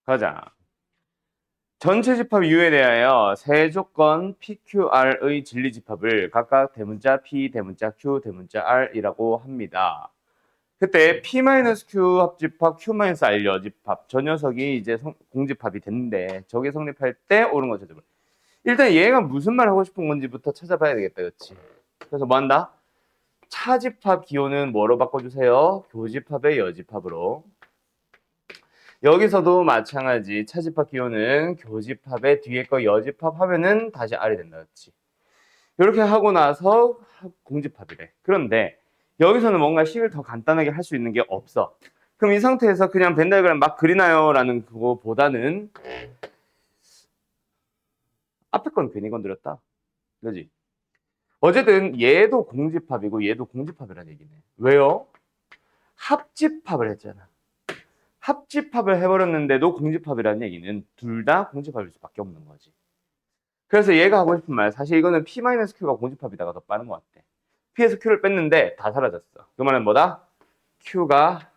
가자. 전체 집합 U에 대하여 세 조건 PQR의 진리 집합을 각각 대문자 P, 대문자 Q, 대문자 R이라고 합니다. 그때 P-Q 합집합, Q-R 여집합 저 녀석이 이제 공집합이 됐는데 저게 성립할 때 옳은 거 찾아봐. 일단 얘가 무슨 말 하고 싶은 건지부터 찾아봐야 되겠다, 그렇지? 그래서 뭐 한다? 차집합 기호는 뭐로 바꿔주세요? 교집합의 여집합으로. 여기서도 마찬가지 차집합 기호는 교집합의 뒤에 거 여집합 하면은 다시 R이 된다, 그렇지? 이렇게 하고 나서 공집합이래. 그런데 여기서는 뭔가 식을 더 간단하게 할 수 있는 게 없어. 그럼 이 상태에서 그냥 벤 다이어그램 막 그리나요? 라는 그거보다는 앞에 건 괜히 건드렸다. 그지? 어쨌든 얘도 공집합이고 얘도 공집합이라는 얘기네. 왜요? 합집합을 했잖아. 합집합을 해버렸는데도 공집합이라는 얘기는 둘 다 공집합일 수밖에 없는 거지. 그래서 얘가 하고 싶은 말, 사실 이거는 P-Q가 공집합이다가 더 빠른 것 같아. P에서 Q를 뺐는데 다 사라졌어. 그 말은 뭐다? Q가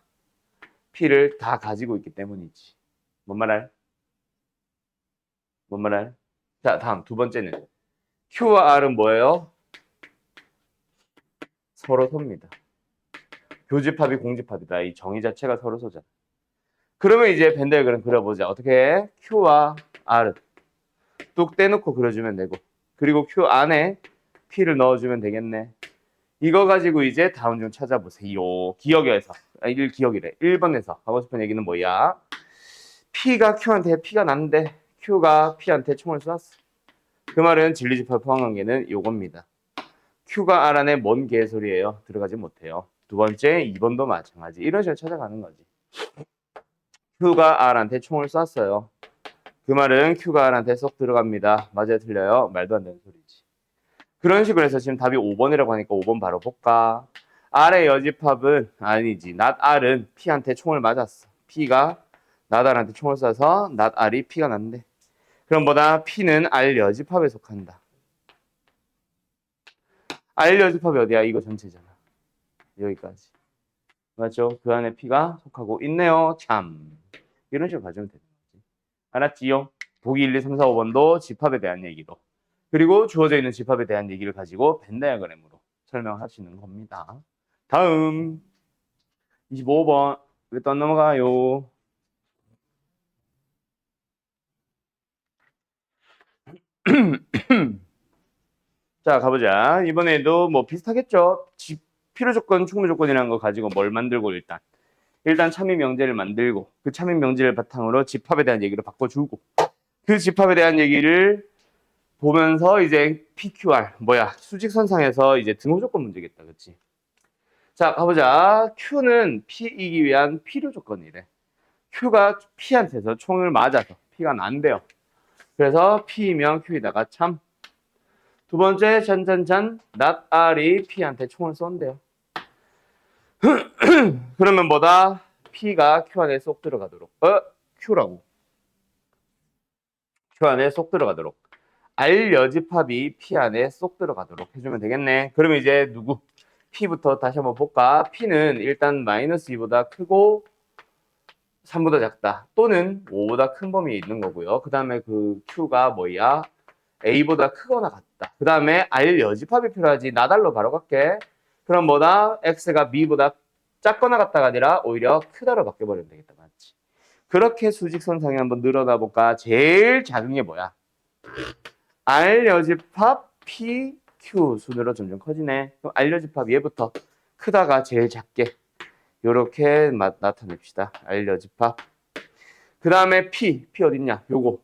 P를 다 가지고 있기 때문이지. 뭔 말할? 뭔 말할? 자, 다음 두 번째는 Q와 R은 뭐예요? 서로 소입니다. 교집합이 공집합이다. 이 정의 자체가 서로 소잖아. 그러면 이제 벤 다이어그램 그려보자. 어떻게 해? Q와 R은 뚝 떼놓고 그려주면 되고, 그리고 Q 안에 P를 넣어주면 되겠네. 이거 가지고 이제 다음 중 찾아보세요. 기억에서 1기억이래. 1번에서 하고 싶은 얘기는 뭐야? P가 Q한테 P가 난데 Q가 P한테 총을 쏘았어. 그 말은 진리집합 포함관계는 요겁니다. Q가 R 안에 뭔 개소리예요? 들어가지 못해요. 두 번째 2번도 마찬가지. 이런 식으로 찾아가는 거지. Q가 R한테 총을 쐈어요. 그 말은 Q가 R한테 쏙 들어갑니다. 맞아요, 틀려요? 말도 안 되는 소리지. 그런 식으로 해서 지금 답이 5번이라고 하니까 5번 바로 볼까? R의 여집합은 아니지. not R은 P한테 총을 맞았어. P가 not R한테 총을 쏴서 not R이 P가 났는데. 그럼 뭐다? P는 R 여집합에 속한다. R 여집합이 어디야? 이거 전체잖아. 여기까지. 맞죠? 그 안에 P가 속하고 있네요. 참. 이런 식으로 가지면 되는 거지. 알았지요? 보기 1, 2, 3, 4, 5번도 집합에 대한 얘기로. 그리고 주어져 있는 집합에 대한 얘기를 가지고 벤 다이어그램으로 설명하시는 겁니다. 다음 25번 왜 또 안 넘어가요? 자, 가보자. 이번에도 뭐 비슷하겠죠? 필요 조건, 충분 조건이라는 거 가지고 뭘 만들고 일단 참인 명제를 만들고 그 참인 명제를 바탕으로 집합에 대한 얘기를 바꿔주고 그 집합에 대한 얘기를 보면서 이제 PQR 뭐야 수직선상에서 이제 등호 조건 문제겠다, 그렇지? 자, 가보자. Q는 P이기 위한 필요 조건이래. Q가 P한테서 총을 맞아서 P가 난대요. 그래서 P이면 Q에다가 참. 두 번째, 잔잔잔, not R이 P한테 총을 쏜대요. 그러면 뭐다? P가 Q 안에 쏙 들어가도록. Q라고. Q 안에 쏙 들어가도록. R 여집합이 P 안에 쏙 들어가도록 해주면 되겠네. 그러면 이제 누구? P부터 다시 한번 볼까? P는 일단 마이너스 2보다 크고 3보다 작다. 또는 5보다 큰 범위에 있는 거고요. 그 다음에 그 Q가 뭐야? A보다 크거나 같다. 그 다음에 R 여집합이 필요하지. 나달로 바로 갈게. 그럼 뭐다? X가 B보다 작거나 같다가 아니라 오히려 크다로 바뀌어버리면 되겠다. 맞지? 그렇게 수직선상에 한번 늘어나 볼까? 제일 작은 게 뭐야? R 여집합 P, Q 순으로 점점 커지네. 그럼 R 여집합 얘부터 크다가 제일 작게 요렇게 나타냅시다. R 여집합. 그 다음에 P 어딨냐? 요거.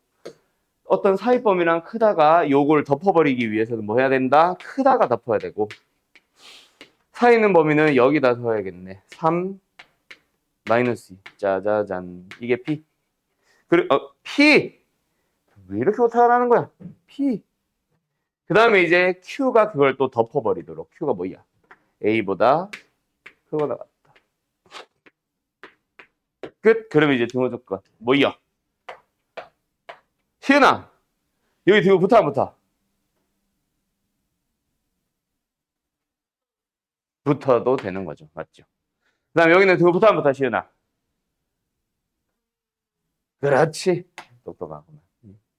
어떤 사이범위랑 크다가 요걸 덮어버리기 위해서는 뭐 해야 된다? 크다가 덮어야 되고 사 있는 범위는 여기다 써야겠네. 3 마이너스 2 짜자잔 이게 P 그리고 P 왜 이렇게 오타나는 거야? P 그 다음에 이제 Q가 그걸 또 덮어버리도록 Q가 뭐야? A보다 크거나 같다. 끝. 그러면 이제 등호 조건 뭐야? 시은아 여기 등호 붙어 안 붙어? 붙어도 되는 거죠. 맞죠? 그 다음에 여기는 등호 붙어 안 붙어 시은아? 그렇지. 똑똑하구나.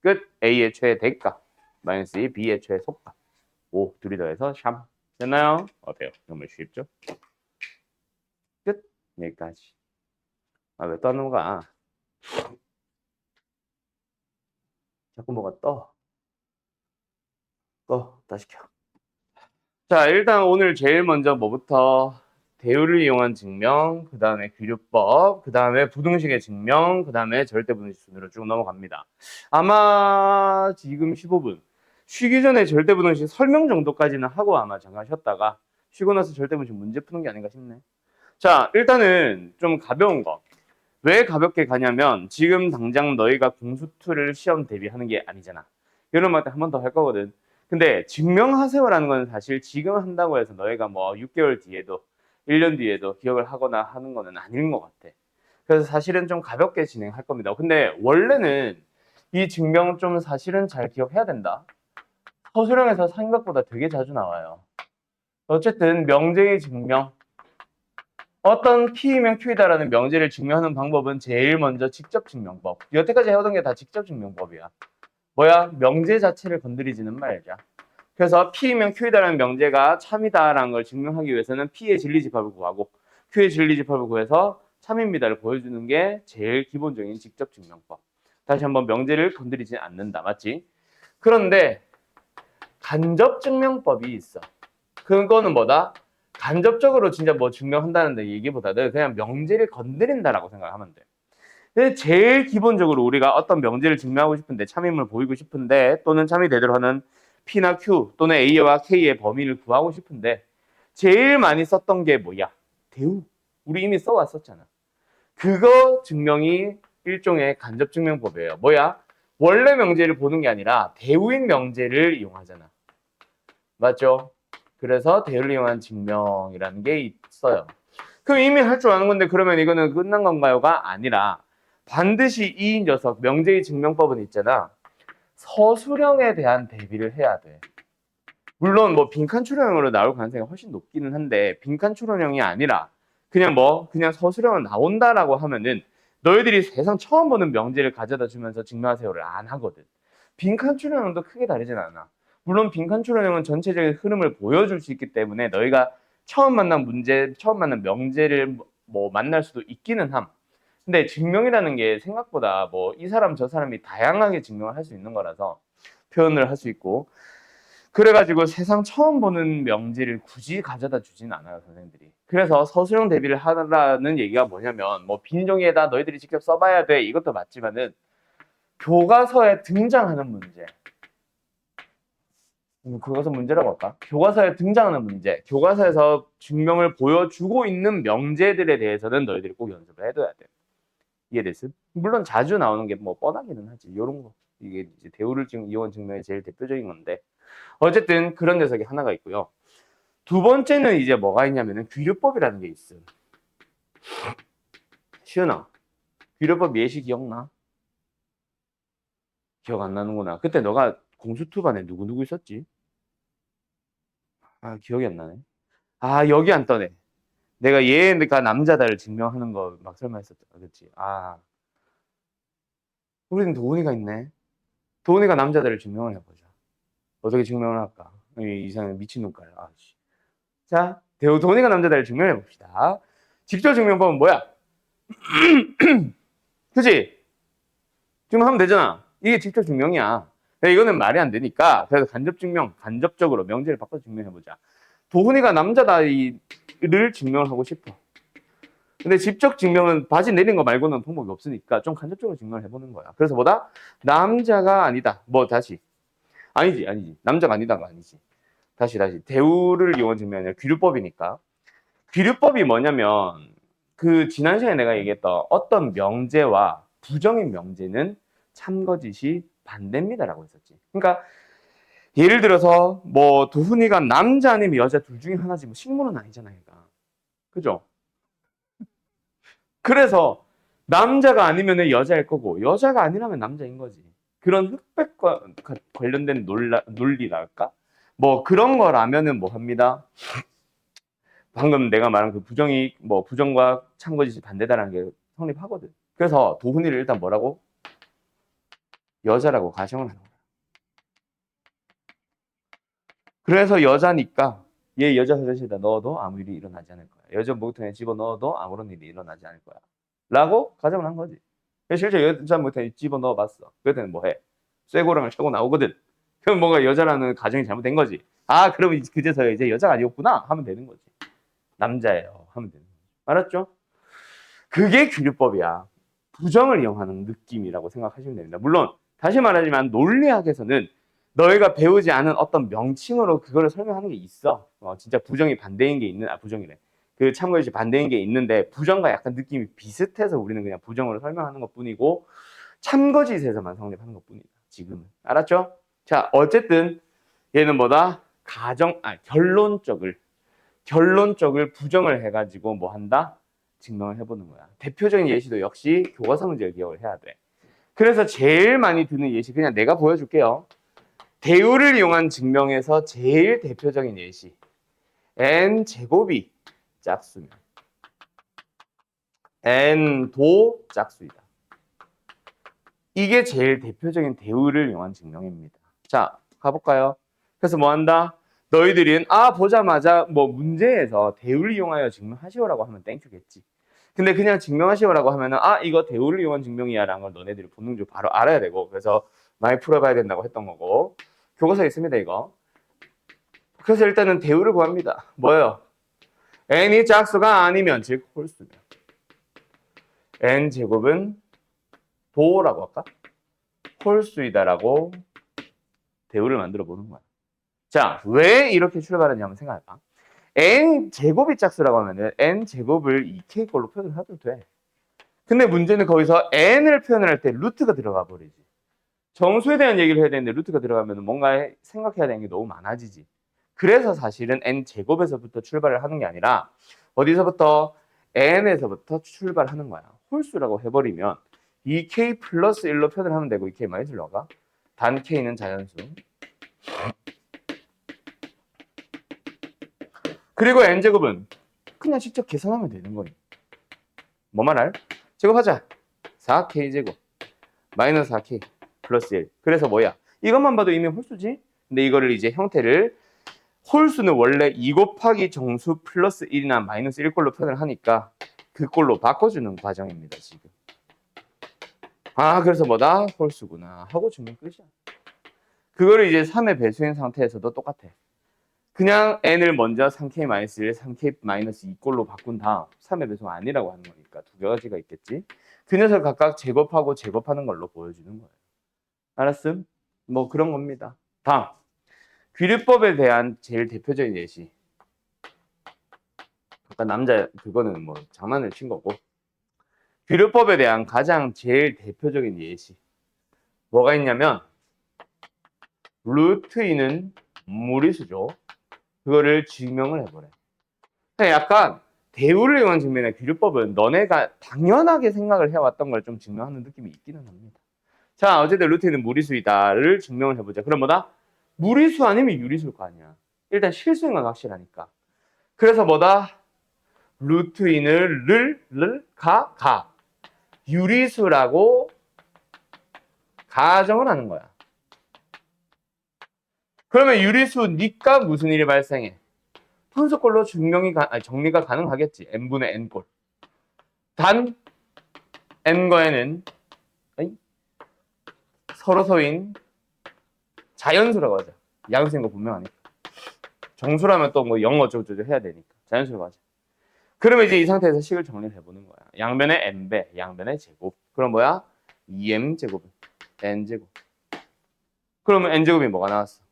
끝. A의 최대가 마이너스 2, B의 최소가 5 둘이 더해서 샴. 됐나요? 어때요? 정말 쉽죠? 끝. 여기까지. 아, 왜 떠는 거야? 자꾸 뭐가 떠. 다시 켜. 자, 일단 오늘 제일 먼저 뭐부터 대우를 이용한 증명, 그 다음에 귀류법, 그 다음에 부등식의 증명, 그 다음에 절대분식 순으로 쭉 넘어갑니다. 아마 지금 15분 쉬기 전에 절대분식 설명 정도까지는 하고 아마 잠깐 쉬었다가 쉬고 나서 절대분식 문제 푸는 게 아닌가 싶네. 자, 일단은 좀 가벼운 거. 왜 가볍게 가냐면 지금 당장 너희가 공수투를 시험 대비하는 게 아니잖아. 여름할 때 한 번 더 할 거거든. 근데 증명하세요라는 건 사실 지금 한다고 해서 너희가 뭐 6개월 뒤에도 1년 뒤에도 기억을 하거나 하는 거는 아닌 것 같아. 그래서 사실은 좀 가볍게 진행할 겁니다. 근데 원래는 이 증명 좀 사실은 잘 기억해야 된다. 서술형에서 생각보다 되게 자주 나와요. 어쨌든 명제의 증명, 어떤 P이면 Q이다라는 명제를 증명하는 방법은 제일 먼저 직접 증명법. 여태까지 해오던 게 다 직접 증명법이야. 뭐야? 명제 자체를 건드리지는 말자. 그래서 P이면 Q이다라는 명제가 참이다라는 걸 증명하기 위해서는 P의 진리집합을 구하고 Q의 진리집합을 구해서 참입니다를 보여주는 게 제일 기본적인 직접 증명법. 다시 한번 명제를 건드리지 않는다. 맞지? 그런데 간접 증명법이 있어. 그거는 뭐다? 간접적으로 진짜 뭐 증명한다는 얘기보다는 그냥 명제를 건드린다라고 생각하면 돼. 근데 제일 기본적으로 우리가 어떤 명제를 증명하고 싶은데 참임을 보이고 싶은데 또는 참이 되도록 하는 P나 Q 또는 A와 K의 범위를 구하고 싶은데 제일 많이 썼던 게 뭐야? 대우. 우리 이미 써왔었잖아. 그거 증명이 일종의 간접 증명법이에요. 뭐야? 원래 명제를 보는 게 아니라 대우인 명제를 이용하잖아. 맞죠? 그래서 대우를 이용한 증명이라는 게 있어요. 그럼 이미 할 줄 아는 건데 그러면 이거는 끝난 건가요가 아니라 반드시 이 녀석 명제의 증명법은 있잖아. 서술형에 대한 대비를 해야 돼. 물론 뭐 빈칸 출연형으로 나올 가능성이 훨씬 높기는 한데 빈칸 출연형이 아니라 그냥 서술형으로 나온다라고 하면은 너희들이 세상 처음 보는 명제를 가져다 주면서 증명하세요를 안 하거든. 빈칸 출연형도 크게 다르진 않아. 물론 빈칸 출연형은 전체적인 흐름을 보여줄 수 있기 때문에 너희가 처음 만난 문제, 처음 만난 명제를 뭐 만날 수도 있기는 함. 근데 증명이라는 게 생각보다 뭐 이 사람 저 사람이 다양하게 증명을 할 수 있는 거라서 표현을 할 수 있고 그래가지고 세상 처음 보는 명제를 굳이 가져다 주진 않아요, 선생님들이. 그래서 서술형 대비를 하라는 얘기가 뭐냐면 뭐 빈 종이에다 너희들이 직접 써봐야 돼 이것도 맞지만은 교과서에 등장하는 문제, 그것은 문제라고 할까? 교과서에 등장하는 문제, 교과서에서 증명을 보여주고 있는 명제들에 대해서는 너희들이 꼭 연습을 해둬야 돼. 이해됐음? 물론 자주 나오는 게 뭐 뻔하기는 하지. 이런 거 이게 이제 대우를 이용한 증명이 제일 대표적인 건데 어쨌든 그런 녀석이 하나가 있고요. 두 번째는 이제 뭐가 있냐면은 귀류법이라는 게 있음. 시은아, 귀류법 예시 기억나? 기억 안 나는구나. 그때 너가 공수투반에 누구 있었지? 아, 기억이 안 나네. 아, 여기 안 떠네. 내가 얘가 남자다를 증명하는 거 막 설명했었잖아. 그치? 아, 우리는 도훈이가 있네. 도훈이가 남자다를 증명을 해보자. 어떻게 증명을 할까? 이 사람 미친놈까요. 아, 씨. 자, 도훈이가 남자다를 증명해 봅시다. 직접 증명법은 뭐야? 그치? 증명하면 되잖아. 이게 직접 증명이야. 이거는 말이 안 되니까 그래서 간접 증명, 간접적으로 명제를 바꿔서 증명해보자. 도훈이가 남자다를 증명을 하고 싶어. 근데 직접 증명은 바지 내린 거 말고는 방법이 없으니까 좀 간접적으로 증명을 해보는 거야. 그래서 뭐다? 남자가 아니다. 뭐 다시. 아니지. 남자가 아니다가 아니지. 다시. 대우를 이용한 증명이 아니라 귀류법이니까. 귀류법이 뭐냐면 그 지난 시간에 내가 얘기했던 어떤 명제와 부정인 명제는 참거짓이 반대입니다라고 했었지. 그러니까 예를 들어서 뭐 도훈이가 남자 아니면 여자 둘 중에 하나지 뭐 식물은 아니잖아, 얘가. 그죠? 그래서 남자가 아니면 여자일 거고 여자가 아니라면 남자인 거지. 그런 흑백과 관련된 논리랄까? 뭐 그런 거라면은 뭐 합니다. 방금 내가 말한 그 부정이 뭐 부정과 참거짓이 반대다라는 게 성립하거든. 그래서 도훈이를 일단 뭐라고? 여자라고 가정을 하는 거야. 그래서 여자니까 얘 여자 화장실에다 넣어도 아무 일이 일어나지 않을 거야. 여자 목욕탕에 집어넣어도 아무런 일이 일어나지 않을 거야. 라고 가정을 한 거지. 실제 여자 목욕탕에 집어넣어봤어. 그때는 뭐 해? 쇠고랑을 차고 나오거든. 그럼 뭔가 여자라는 가정이 잘못된 거지. 아, 그러면 그제서야 이제 여자가 아니었구나 하면 되는 거지. 남자예요 하면 되는 거지. 알았죠? 그게 규律법이야. 부정을 이용하는 느낌이라고 생각하시면 됩니다. 물론 다시 말하지만 논리학에서는 너희가 배우지 않은 어떤 명칭으로 그거를 설명하는 게 있어. 진짜 부정이 반대인 게 있는, 부정이래. 그 참고해주시 반대인 게 있는데 부정과 약간 느낌이 비슷해서 우리는 그냥 부정으로 설명하는 것 뿐이고 참거짓에서만 성립하는 것 뿐이다. 지금은. 알았죠? 자, 어쨌든 얘는 뭐다? 결론적을 부정을 해가지고 뭐 한다? 증명을 해보는 거야. 대표적인 예시도 역시 교과서 문제를 기억을 해야 돼. 그래서 제일 많이 드는 예시 그냥 내가 보여줄게요. 대우를 이용한 증명에서 제일 대표적인 예시. n제곱이 짝수면 n도 짝수이다. 이게 제일 대표적인 대우를 이용한 증명입니다. 자, 가볼까요? 그래서 뭐 한다? 너희들은 보자마자 뭐 문제에서 대우를 이용하여 증명하시오라고 하면 땡큐겠지. 근데 그냥 증명하시오라고 하면은 이거 대우를 이용한 증명이야 라는 걸 너네들이 본능적으로 바로 알아야 되고 그래서 많이 풀어봐야 된다고 했던 거고 교과서에 있습니다 이거. 그래서 일단은 대우를 구합니다. 뭐예요? n이 짝수가 아니면 즉 홀수면 n제곱은 도라고 할까? 홀수이다라고 대우를 만들어 보는 거야. 자, 왜 이렇게 출발하냐 한번 생각해봐. n제곱이 짝수라고 하면은 n제곱을 2k 걸로 표현을 해도 돼. 근데 문제는 거기서 n을 표현을 할 때 루트가 들어가 버리지. 정수에 대한 얘기를 해야 되는데 루트가 들어가면 뭔가 생각해야 되는 게 너무 많아지지. 그래서 사실은 n제곱에서부터 출발을 하는 게 아니라 어디서부터? n에서부터 출발하는 거야. 홀수라고 해버리면 2k 플러스 1로 표현을 하면 되고 2k 마이너스 1로 가. 단 k는 자연수. 그리고 n제곱은 그냥 직접 계산하면 되는 거예요. 뭐 말할? 제곱하자. 4k제곱 마이너스 4k 플러스 1. 그래서 뭐야? 이것만 봐도 이미 홀수지? 근데 이거를 이제 형태를 홀수는 원래 2 곱하기 정수 플러스 1이나 마이너스 1꼴로 표현을 하니까 그꼴로 바꿔주는 과정입니다. 지금. 그래서 뭐다? 홀수구나 하고 증명 끝이야. 그거를 이제 3의 배수인 상태에서도 똑같아. 그냥 n을 먼저 3k-1, 3k-2꼴로 바꾼 다음 3의 배수가 아니라고 하는 거니까 두 가지가 있겠지. 그 녀석 각각 제곱하고 제곱하는 걸로 보여주는 거예요. 알았음? 뭐 그런 겁니다. 다음. 규律법에 대한 제일 대표적인 예시. 아까 남자 그거는 뭐 장난을 친 거고. 규律법에 대한 가장 제일 대표적인 예시. 뭐가 있냐면 루트 2는 무리수죠. 그거를 증명을 해보래. 약간 대우를 이용한 증명이나 규律법은 너네가 당연하게 생각을 해왔던 걸 좀 증명하는 느낌이 있기는 합니다. 자, 어쨌든 루트 2는 무리수이다를 증명을 해보자. 그럼 뭐다? 무리수 아니면 유리수일 거 아니야. 일단 실수인 건 확실하니까. 그래서 뭐다? 루트 2는 가. 유리수라고 가정을 하는 거야. 그러면 유리수니까 무슨 일이 발생해? 분수꼴로 정리가 가능하겠지. n분의 n꼴. 단 n과 n은 서로서인 자연수라고 하자. 양수인 거 분명하니까. 정수라면 또 뭐 0 어쩌고저쩌고 해야 되니까. 자연수라고 하자. 그러면 이제 이 상태에서 식을 정리를 해보는 거야. 양변의 n배, 양변의 제곱. 그럼 뭐야? 2m제곱은 n제곱. 그러면 n제곱이 뭐가 나왔어?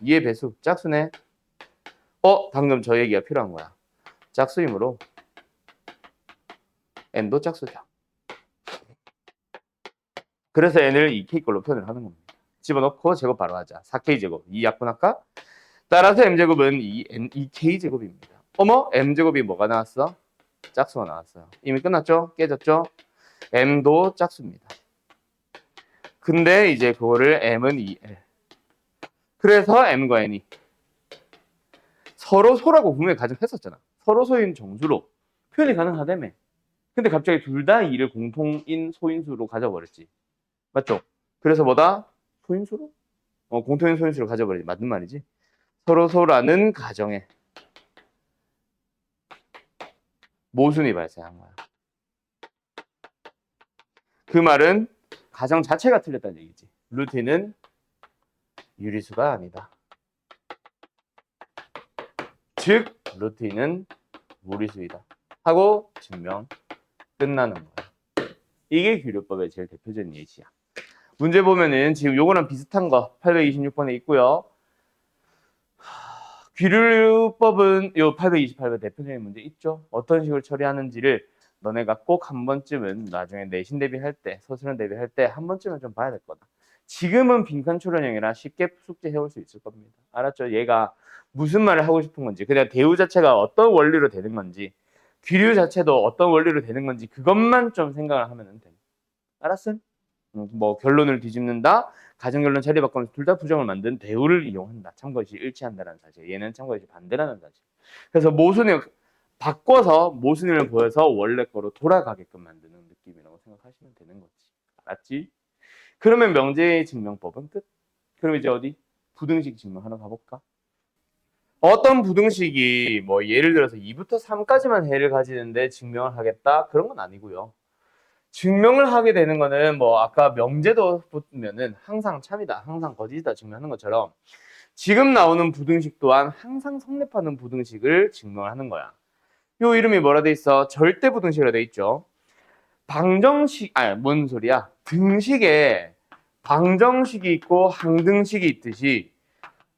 2의 배수, 짝수네. 방금 저 얘기가 필요한 거야. 짝수이므로 n도 짝수죠. 그래서 n을 2k꼴로 표현을 하는 겁니다. 집어넣고 제곱 바로 하자. 4k제곱. 2 약분할까? 따라서 m제곱은 2k제곱입니다. 어머? m제곱이 뭐가 나왔어? 짝수가 나왔어요. 이미 끝났죠? 깨졌죠? m도 짝수입니다. 근데 이제 그거를 m은 2l. 그래서 m과 n이 서로 소라고 분명히 가정했었잖아. 서로 소인 정수로 표현이 가능하다며. 근데 갑자기 둘 다 2를 공통인 소인수로 가져버렸지. 맞죠? 그래서 뭐다? 소인수로? 공통인 소인수를 가져버리지. 맞는 말이지. 서로서라는 가정에 모순이 발생한 거야. 그 말은 가정 자체가 틀렸다는 얘기지. 루트는 유리수가 아니다. 즉 루트는 무리수이다. 하고 증명 끝나는 거야. 이게 규류법의 제일 대표적인 예시야. 문제 보면은 지금 요거랑 비슷한 거 826번에 있고요. 규류법은 요 828번 대표적인 문제 있죠. 어떤 식으로 처리하는지를 너네가 꼭 한 번쯤은 나중에 내신 대비할 때, 서술형 대비할 때 한 번쯤은 좀 봐야 될 거다. 지금은 빈칸 초론형이라 쉽게 숙제 해올 수 있을 겁니다. 알았죠? 얘가 무슨 말을 하고 싶은 건지, 그냥 대우 자체가 어떤 원리로 되는 건지, 규류 자체도 어떤 원리로 되는 건지 그것만 좀 생각을 하면 돼. 알았음? 뭐 결론을 뒤집는다, 가정결론 자리 바꾸면서 둘 다 부정을 만든 대우를 이용한다. 참고시 일치한다는 사실. 얘는 참고시 반대라는 사실. 그래서 모순을 바꿔서 모순을 보여서 원래 거로 돌아가게끔 만드는 느낌이라고 생각하시면 되는 거지. 알았지? 그러면 명제의 증명법은 끝. 그럼 이제 어디? 부등식 증명하러 가볼까? 어떤 부등식이 뭐 예를 들어서 2부터 3까지만 해를 가지는데 증명을 하겠다? 그런 건 아니고요. 증명을 하게 되는 거는 뭐 아까 명제도 붙으면은 항상 참이다, 항상 거짓이다 증명하는 것처럼 지금 나오는 부등식 또한 항상 성립하는 부등식을 증명하는 거야. 요 이름이 뭐라 돼 있어? 절대 부등식이라 돼 있죠. 방정식, 뭔 소리야? 등식에 방정식이 있고 항등식이 있듯이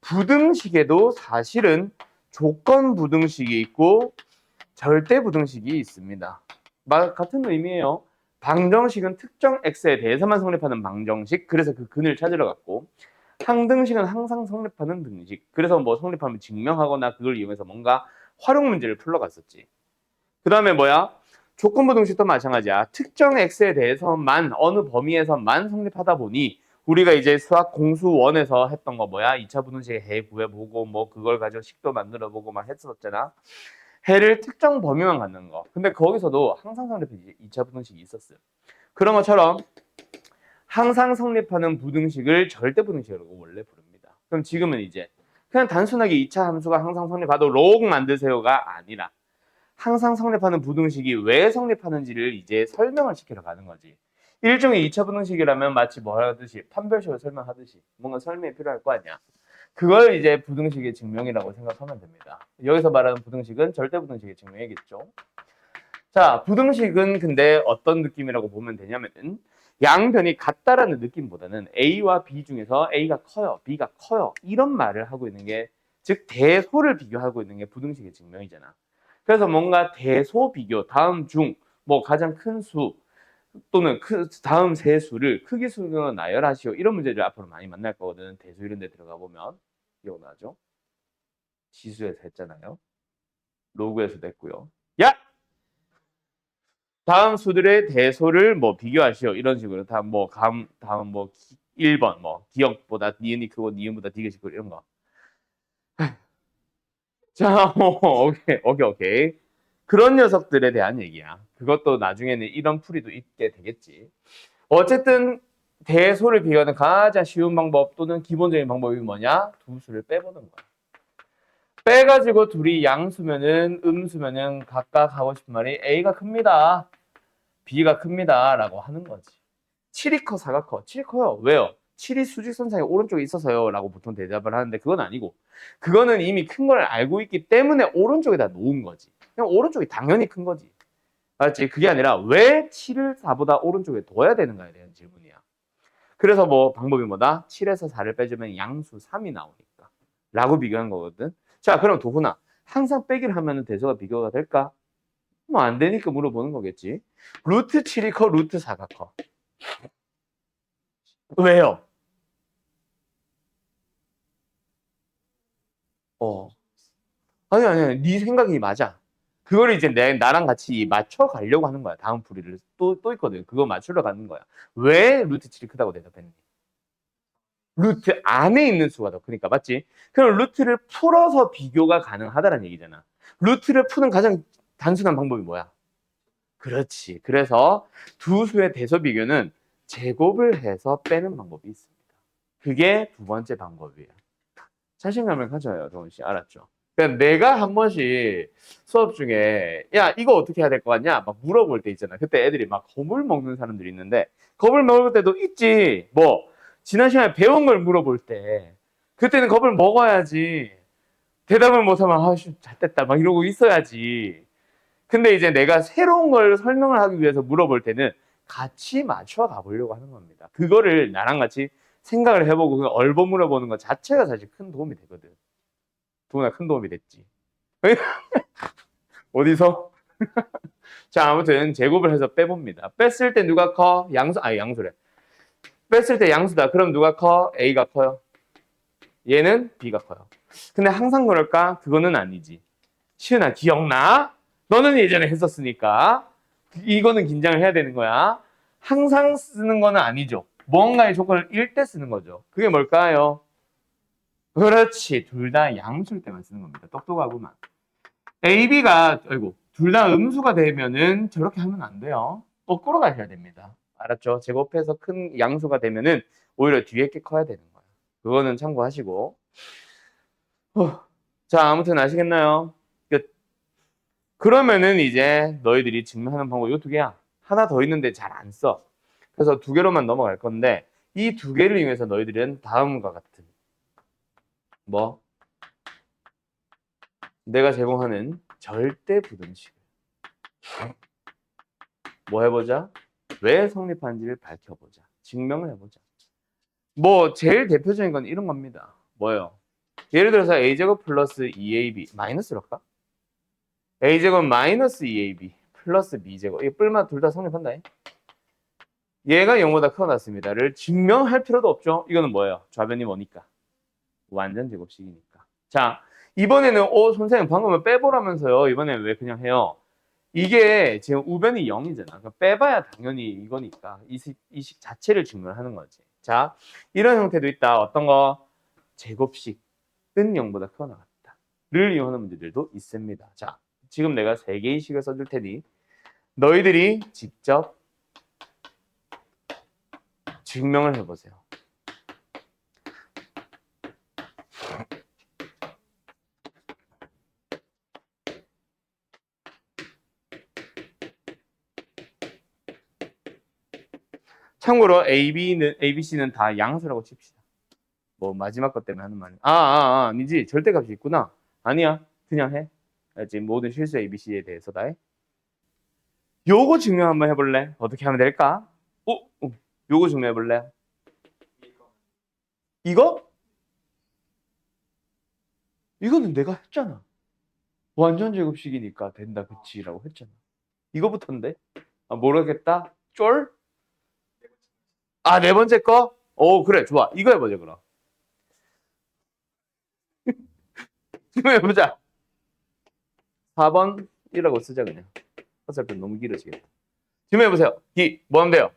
부등식에도 사실은 조건 부등식이 있고 절대 부등식이 있습니다. 같은 의미예요. 방정식은 특정 x에 대해서만 성립하는 방정식, 그래서 그 근을 찾으러 갔고, 항등식은 항상 성립하는 등식, 그래서 뭐 성립하면 증명하거나 그걸 이용해서 뭔가 활용 문제를 풀러갔었지. 그 다음에 뭐야? 조건부등식도 마찬가지야. 특정 x에 대해서만 어느 범위에서만 성립하다 보니 우리가 이제 수학 공수 1에서 했던 거 뭐야? 2차 부등식 해 구해보고 뭐 그걸 가지고 식도 만들어보고 막 했었잖아. 해를 특정 범위만 갖는 거. 근데 거기서도 항상 성립이 2차 부등식이 있었어요. 그런 것처럼 항상 성립하는 부등식을 절대 부등식이라고 원래 부릅니다. 그럼 지금은 이제 그냥 단순하게 2차 함수가 항상 성립하도 록 만드세요가 아니라 항상 성립하는 부등식이 왜 성립하는지를 이제 설명을 시키러 가는 거지. 일종의 2차 부등식이라면 마치 뭐 하듯이 판별식을 설명하듯이 뭔가 설명이 필요할 거 아니야. 그걸 이제 부등식의 증명이라고 생각하면 됩니다. 여기서 말하는 부등식은 절대 부등식의 증명이겠죠. 자, 부등식은 근데 어떤 느낌이라고 보면 되냐면은 양변이 같다라는 느낌보다는 A와 B 중에서 A가 커요, B가 커요 이런 말을 하고 있는 게, 즉 대소를 비교하고 있는 게 부등식의 증명이잖아. 그래서 뭔가 대소 비교, 다음 중, 뭐 가장 큰 수 또는 다음 세 수를 크기 수로 나열하시오, 이런 문제를 앞으로 많이 만날 거거든. 대수 이런 데 들어가 보면 기억나죠? 지수에서 했잖아요. 로그에서도 했고요. 야! 다음 수들의 대소를 뭐 비교하시오, 이런 식으로 다음 뭐 1번 뭐 기억보다 니은이 크고 니은보다 디귿이 크고 이런 거. 자, 오케이. 그런 녀석들에 대한 얘기야. 그것도 나중에는 이런 풀이도 있게 되겠지. 어쨌든 대소를 비교하는 가장 쉬운 방법 또는 기본적인 방법이 뭐냐? 두 수를 빼보는 거야. 빼가지고 둘이 양수면은 음수면은 각각 하고 싶은 말이 A가 큽니다, B가 큽니다 라고 하는 거지. 7이 커, 4가 커? 7이 커요. 왜요? 7이 수직선상에 오른쪽에 있어서요 라고 보통 대답을 하는데 그건 아니고, 그거는 이미 큰 걸 알고 있기 때문에 오른쪽에다 놓은 거지. 그냥 오른쪽이 당연히 큰 거지. 맞지? 그게 아니라 왜 7을 4보다 오른쪽에 둬야 되는가에 대한 질문이야. 그래서 뭐 방법이 뭐다? 7에서 4를 빼주면 양수 3이 나오니까 라고 비교한 거거든. 자, 그럼 도훈아, 항상 빼기를 하면 대소가 비교가 될까? 뭐 안 되니까 물어보는 거겠지. 루트 7이 커, 루트 4가 커? 왜요? 어. 아니, 네 생각이 맞아. 그걸 이제 나랑 같이 맞춰 가려고 하는 거야. 다음 풀이를 또 있거든. 그거 맞추러 가는 거야. 왜 루트 7이 크다고 대답했니? 루트 안에 있는 수가 더 크니까, 맞지? 그럼 루트를 풀어서 비교가 가능하다는 얘기잖아. 루트를 푸는 가장 단순한 방법이 뭐야? 그렇지. 그래서 두 수의 대소 비교는 제곱을 해서 빼는 방법이 있습니다. 그게 두 번째 방법이에요. 자신감을 가져요, 동훈 씨. 알았죠? 그러니까 내가 한 번씩 수업 중에 야 이거 어떻게 해야 될 것 같냐 막 물어볼 때 있잖아. 그때 애들이 막 겁을 먹는 사람들이 있는데 겁을 먹을 때도 있지. 뭐 지난 시간에 배운 걸 물어볼 때 그때는 겁을 먹어야지. 대답을 못하면 아씨 잘됐다 막 이러고 있어야지. 근데 이제 내가 새로운 걸 설명을 하기 위해서 물어볼 때는 같이 맞춰 가보려고 하는 겁니다. 그거를 나랑 같이 생각을 해보고 그냥 얼버 물어보는 것 자체가 사실 큰 도움이 되거든. 도움이 큰 도움이 됐지. 어디서? 자, 아무튼 제곱을 해서 빼봅니다. 뺐을 때 누가 커? 양수, 아니 양수래. 뺐을 때 양수다. 그럼 누가 커? A가 커요. 얘는 B가 커요. 근데 항상 그럴까? 그거는 아니지. 시은아 기억나? 너는 예전에 했었으니까 이거는 긴장을 해야 되는 거야. 항상 쓰는 거는 아니죠. 뭔가의 조건을 일 때 쓰는 거죠. 그게 뭘까요? 그렇지. 둘 다 양수일 때만 쓰는 겁니다. 똑똑하구만. A, B가 아이고 둘 다 음수가 되면은 저렇게 하면 안 돼요. 거꾸로 가셔야 됩니다. 알았죠? 제곱해서 큰 양수가 되면은 오히려 뒤에 게 커야 되는 거예요. 그거는 참고하시고. 자, 아무튼 아시겠나요? 끝. 그러면은 이제 너희들이 증명하는 방법 이 두 개야. 하나 더 있는데 잘 안 써. 그래서 두 개로만 넘어갈 건데 이 두 개를 이용해서 너희들은 다음과 같은 뭐 내가 제공하는 절대 부등식을 뭐 해보자? 왜 성립하는지를 밝혀보자. 증명을 해보자. 뭐 제일 대표적인 건 이런 겁니다. 뭐요? 예를 들어서 a제곱 플러스 2ab 마이너스랄까? a제곱 마이너스 2ab 플러스 b제곱 이 뿔마 둘 다 성립한다. 얘가 0보다 커놨습니다를 증명할 필요도 없죠. 이거는 뭐예요? 좌변이 뭐니까? 완전 제곱식이니까. 자, 이번에는 선생님 방금은 빼보라면서요. 이번에는 왜 그냥 해요? 이게 지금 우변이 0이잖아. 그러니까 빼봐야 당연히 이거니까 이 식 자체를 증명하는 거지. 자, 이런 형태도 있다. 어떤 거? 제곱식은 0보다 크거나 같다.를 이용하는 문제들도 있습니다. 자, 지금 내가 3개의 식을 써줄 테니 너희들이 직접 증명을 해보세요. 참고로 A, B, C는 다 양수라고 칩시다. 뭐 마지막 것 때문에 하는 말이 아니지. 절대값이 있구나. 아니야. 그냥 해. 알지? 모든 실수 A, B, C에 대해서 다 해. 요거 증명 한번 해볼래? 어떻게 하면 될까? 요거 증명해볼래? 이거? 이거는 내가 했잖아. 완전 제곱식이니까 된다 그치라고 했잖아. 이거부터인데? 모르겠다? 쫄? 네 번째 거? 그래 좋아. 이거 해보자 그럼. 증명해보자. 4번이라고 쓰자 그냥. 어차피 너무 길어지겠다. 증명해보세요. 뭐 하면 돼요?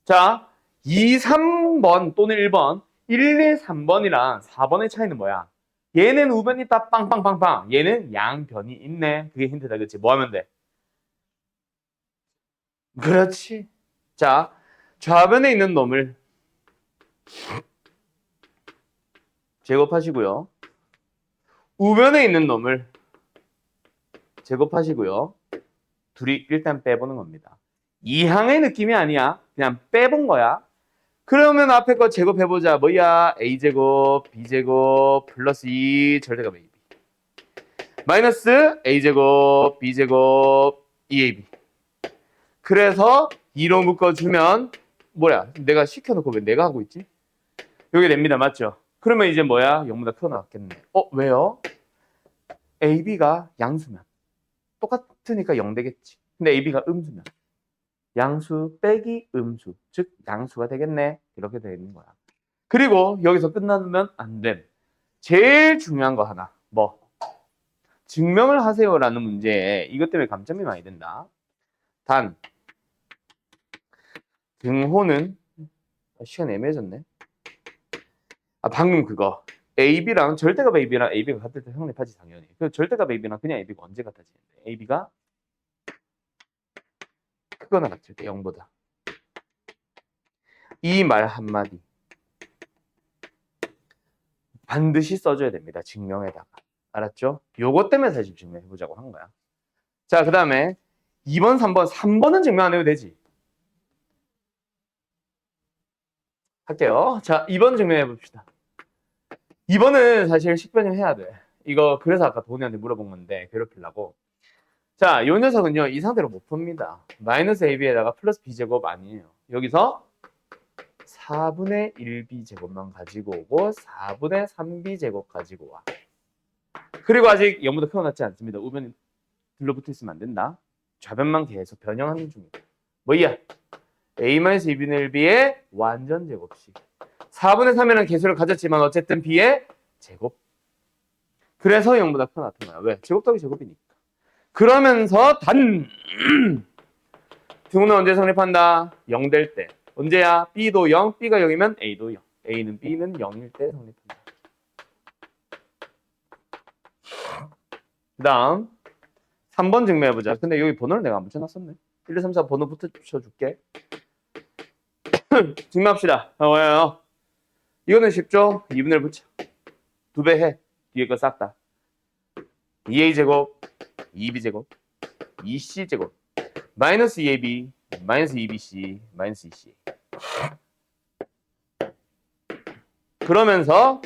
자, 2, 3번 또는 1번 1, 2, 3번이랑 4번의 차이는 뭐야? 얘는 우변이 있다 빵빵빵빵. 얘는 양변이 있네. 그게 힌트다. 그치? 뭐 하면 돼? 그렇지. 자, 좌변에 있는 놈을 제곱하시고요. 우변에 있는 놈을 제곱하시고요. 둘이 일단 빼보는 겁니다. 이항의 느낌이 아니야. 그냥 빼본 거야. 그러면 앞에 거 제곱해보자. 뭐야? a제곱, b제곱, 플러스 2, 절대값 ab. 마이너스 a제곱, b제곱, 2ab. 그래서 2로 묶어주면 뭐야? 내가 시켜놓고 왜 내가 하고 있지? 여기 됩니다. 맞죠? 그러면 이제 뭐야? 0보다 크거 나왔겠네. 왜요? ab가 양수면 똑같으니까 0 되겠지. 근데 ab가 음수면 양수 빼기 음수, 즉 양수가 되겠네. 이렇게 되는 거야. 그리고 여기서 끝나면 안 됨. 제일 중요한 거 하나. 뭐? 증명을 하세요라는 문제에 이것 때문에 감점이 많이 된다. 단 등호는 시간 애매해졌네. 방금 그거 AB랑 절대값 AB랑 AB가 같을 때 성립하지 당연히. 그 절대값 AB랑 그냥 AB가 언제 같아지는데? AB가 크거나 같을 때 0보다. 이 말 한마디 반드시 써줘야 됩니다. 증명에다가. 알았죠? 요것 때문에 사실 증명해보자고 한 거야. 자, 그 다음에 2번, 3번. 3번은 증명 안 해도 되지. 할게요. 자, 2번 증명해봅시다. 2번은 사실 식변을 해야 돼. 이거 그래서 아까 도훈이한테 물어본 건데 괴롭히려고. 자, 요 녀석은요. 이 상태로 못 풉니다. 마이너스 AB에다가 플러스 B제곱 아니에요. 여기서 4분의 1B제곱만 가지고 오고 4분의 3B제곱 가지고 와. 그리고 아직 0보다 크고 낮지 않습니다. 우변이 들러붙어 있으면 안 된다. 좌변만 계속 변형하는 중이다. 뭐야? A-2분의 1B의 완전 제곱식. 4분의 3에는 개수를 가졌지만 어쨌든 B의 제곱. 그래서 0보다 크고 낮은 거야. 왜? 제곱 더하기 제곱이니까. 그러면서 단 등호는 언제 성립한다? 0 될 때. 언제야? B도 0, B가 0이면 A도 0. A는 B는 0일 때 성립한다. 그 다음 3번 증명해보자. 근데 여기 번호를 내가 안 붙여놨었네. 1, 2, 3, 4 번호 붙여줄게. 증명합시다. 왜요? 이거는 쉽죠? 2분의 1 붙여. 2배 해. 뒤에 거 싹 다. 2a제곱, 2b제곱, 2c제곱, 마이너스 2ab, 마이너스 2bc, 마이너스 2c. 그러면서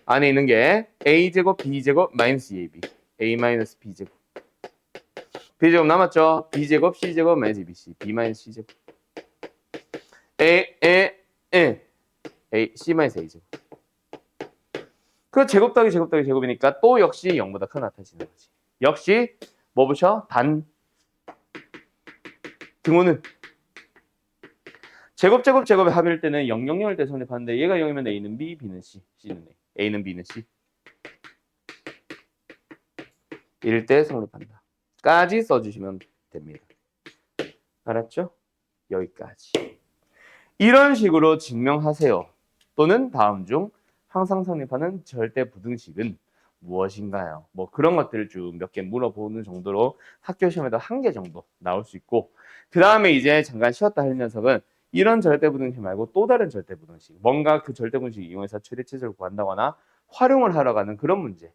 안에 있는 게 a제곱, b제곱, 마이너스 2ab, a 마이너스 b제곱. b제곱 남았죠? b제곱, c제곱, 마이너스 2bc, b 마이너스 c제곱. a, c 마이너스 a제곱. 그 제곱 더하기 제곱 더하기 제곱이니까 또 역시 0보다 큰 나타지는 거지. 역시 뭐 붙여? 단 등호는 제곱 제곱 제곱의 합일 때는 0, 0, 0일 때 성립하는데 얘가 0이면 A는 B, B는 C, C는 A, A는 B는 C. 이럴 때 성립한다. 까지 써주시면 됩니다. 알았죠? 여기까지. 이런 식으로 증명하세요. 또는 다음 중 항상 성립하는 절대부등식은 무엇인가요? 뭐 그런 것들을 쭉 몇 개 물어보는 정도로 학교 시험에도 1개 정도 나올 수 있고, 그 다음에 이제 잠깐 쉬었다 할 녀석은 이런 절대부등식 말고 또 다른 절대부등식, 뭔가 그 절대부등식 이용해서 최대치수를 구한다거나 활용을 하러 가는 그런 문제.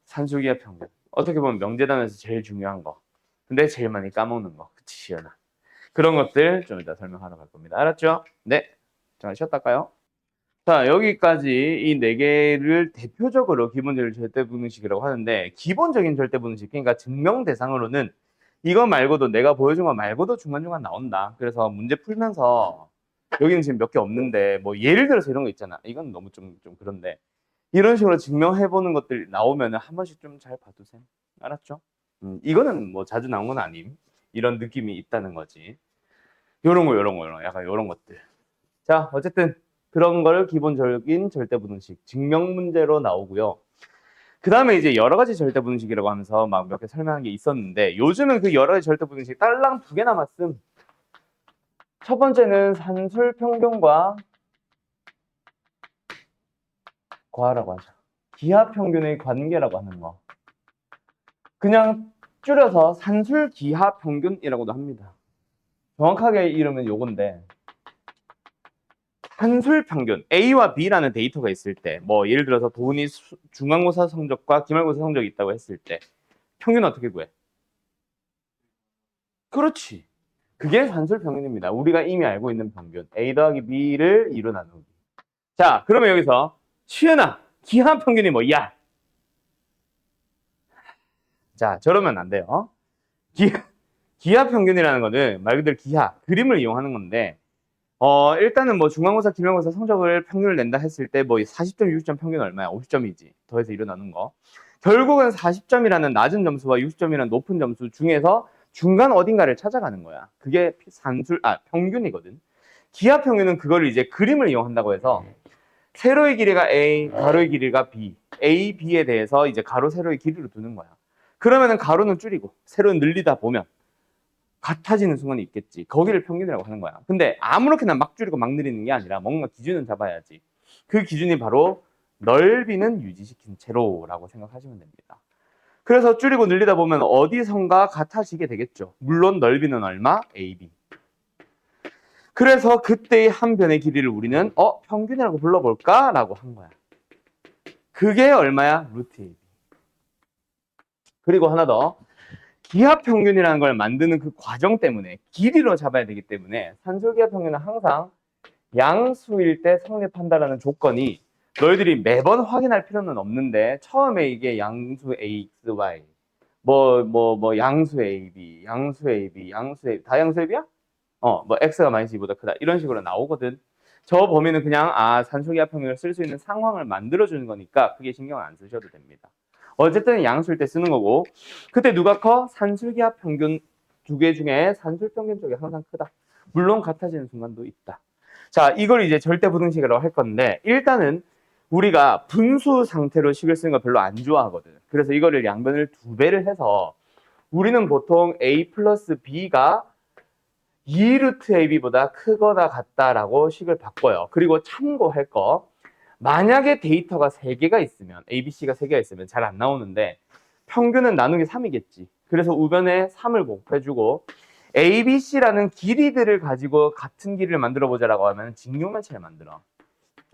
산술기하 평균. 어떻게 보면 명제단에서 제일 중요한 거. 근데 제일 많이 까먹는 거. 그치, 시연아. 그런 것들 좀 이따 설명하러 갈 겁니다. 알았죠? 네. 잠깐 쉬었다 할까요? 자, 여기까지 이 네 개를 대표적으로 기본적인 절대부등식이라고 하는데, 기본적인 절대부등식, 그러니까 증명 대상으로는 이거 말고도 내가 보여준 거 말고도 중간중간 나온다. 그래서 문제 풀면서 여기는 지금 몇 개 없는데 뭐 예를 들어서 이런 거 있잖아. 이건 너무 좀 그런데 이런 식으로 증명해보는 것들 나오면 한 번씩 좀 잘 봐두세요. 알았죠? 이거는 뭐 자주 나온 건 아님. 이런 느낌이 있다는 거지. 요런 거, 약간 요런 것들. 자, 어쨌든 그런 걸 기본적인 절대부등식 증명 문제로 나오고요. 그 다음에 이제 여러 가지 절대부등식이라고 하면서 막 몇 개 설명한 게 있었는데, 요즘은 그 여러 가지 절대부등식 딸랑 2개 남았음. 첫 번째는 산술평균과 과라고 하죠. 기하평균의 관계라고 하는 거. 그냥 줄여서 산술기하평균이라고도 합니다. 정확하게 이름은 요건데, 산술평균 A와 B라는 데이터가 있을 때, 뭐 예를 들어서 도훈이 중간고사 성적과 기말고사 성적이 있다고 했을 때 평균 어떻게 구해? 그렇지. 그게 산술평균입니다. 우리가 이미 알고 있는 평균. A 더하기 B를 2로 나누기. 자, 그러면 여기서 시은아, 기하평균이 뭐야? 자, 저러면 안 돼요. 기하평균이라는 거는 말 그대로 기하, 그림을 이용하는 건데, 일단은 뭐 중간고사, 기말고사 성적을 평균을 낸다 했을 때 뭐 40점, 60점 평균 얼마야? 50점이지. 더해서 2로 나눈 거. 결국은 40점이라는 낮은 점수와 60점이라는 높은 점수 중에서 중간 어딘가를 찾아가는 거야. 그게 평균이거든. 기하평균은 그거를 이제 그림을 이용한다고 해서 세로의 길이가 A, 가로의 길이가 B, A, B에 대해서 이제 가로, 세로의 길이로 두는 거야. 그러면은 가로는 줄이고 세로는 늘리다 보면 같아지는 순간이 있겠지. 거기를 평균이라고 하는 거야. 근데 아무렇게나 막 줄이고 막 늘리는 게 아니라 뭔가 기준은 잡아야지. 그 기준이 바로 넓이는 유지시킨 채로라고 생각하시면 됩니다. 그래서 줄이고 늘리다 보면 어디선가 같아지게 되겠죠. 물론 넓이는 얼마? AB. 그래서 그때의 한 변의 길이를 우리는 평균이라고 불러볼까? 라고 한 거야. 그게 얼마야? 루트 AB. 그리고 하나 더. 기하 평균이라는 걸 만드는 그 과정 때문에 길이로 잡아야 되기 때문에 산술기하 평균은 항상 양수일 때 성립한다라는 조건이 너희들이 매번 확인할 필요는 없는데 처음에 이게 양수 AX, Y 뭐 양수 AB, 양수 AB, 양수 AB 다 양수 AB야? 뭐 X가 마이너스 2보다 크다 이런 식으로 나오거든. 저 범위는 그냥 산술기하 평균을 쓸 수 있는 상황을 만들어주는 거니까 크게 신경 안 쓰셔도 됩니다. 어쨌든 양수일 때 쓰는 거고 그때 누가 커? 산술기하 평균 두 개 중에 산술 평균 쪽이 항상 크다. 물론 같아지는 순간도 있다. 자, 이걸 이제 절대부등식이라고 할 건데 일단은 우리가 분수 상태로 식을 쓰는 거 별로 안 좋아하거든. 그래서 이거를 양변을 2배를 해서 우리는 보통 A 플러스 B가 2루트 AB보다 크거나 같다라고 식을 바꿔요. 그리고 참고할 거 만약에 데이터가 3개가 있으면 ABC가 3개가 있으면 잘 안 나오는데 평균은 나누기 3이겠지. 그래서 우변에 3을 곱해주고 ABC라는 길이들을 가지고 같은 길이를 만들어 보자라고 하면 직육면체를 만들어.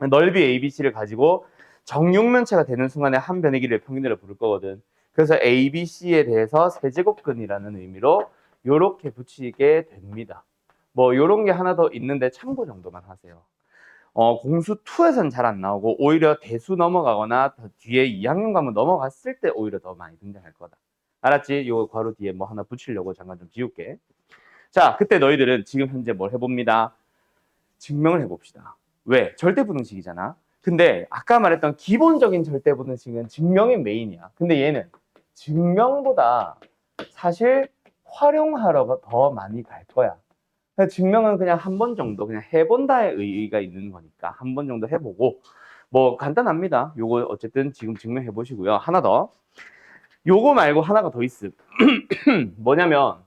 넓이 ABC를 가지고 정육면체가 되는 순간에 한 변의 길이를 평균이라고 부를 거거든. 그래서 ABC에 대해서 세제곱근이라는 의미로 이렇게 붙이게 됩니다. 뭐 요런 게 하나 더 있는데 참고 정도만 하세요. 공수 2에서는 잘 안 나오고 오히려 대수 넘어가거나 뒤에 2학년 과목 넘어갔을 때 오히려 더 많이 등장할 거다. 알았지? 요 괄호 뒤에 뭐 하나 붙이려고 잠깐 좀 지울게. 자, 그때 너희들은 지금 현재 뭘 해봅니다. 증명을 해봅시다. 왜? 절대부등식이잖아. 근데 아까 말했던 기본적인 절대부등식은 증명이 메인이야. 근데 얘는 증명보다 사실 활용하러 더 많이 갈 거야. 증명은 그냥 한 번 정도 그냥 해본다의 의의가 있는 거니까 한 번 정도 해보고 뭐 간단합니다. 요거 어쨌든 지금 증명해 보시고요. 하나 더. 요거 말고 하나가 더 있음. 뭐냐면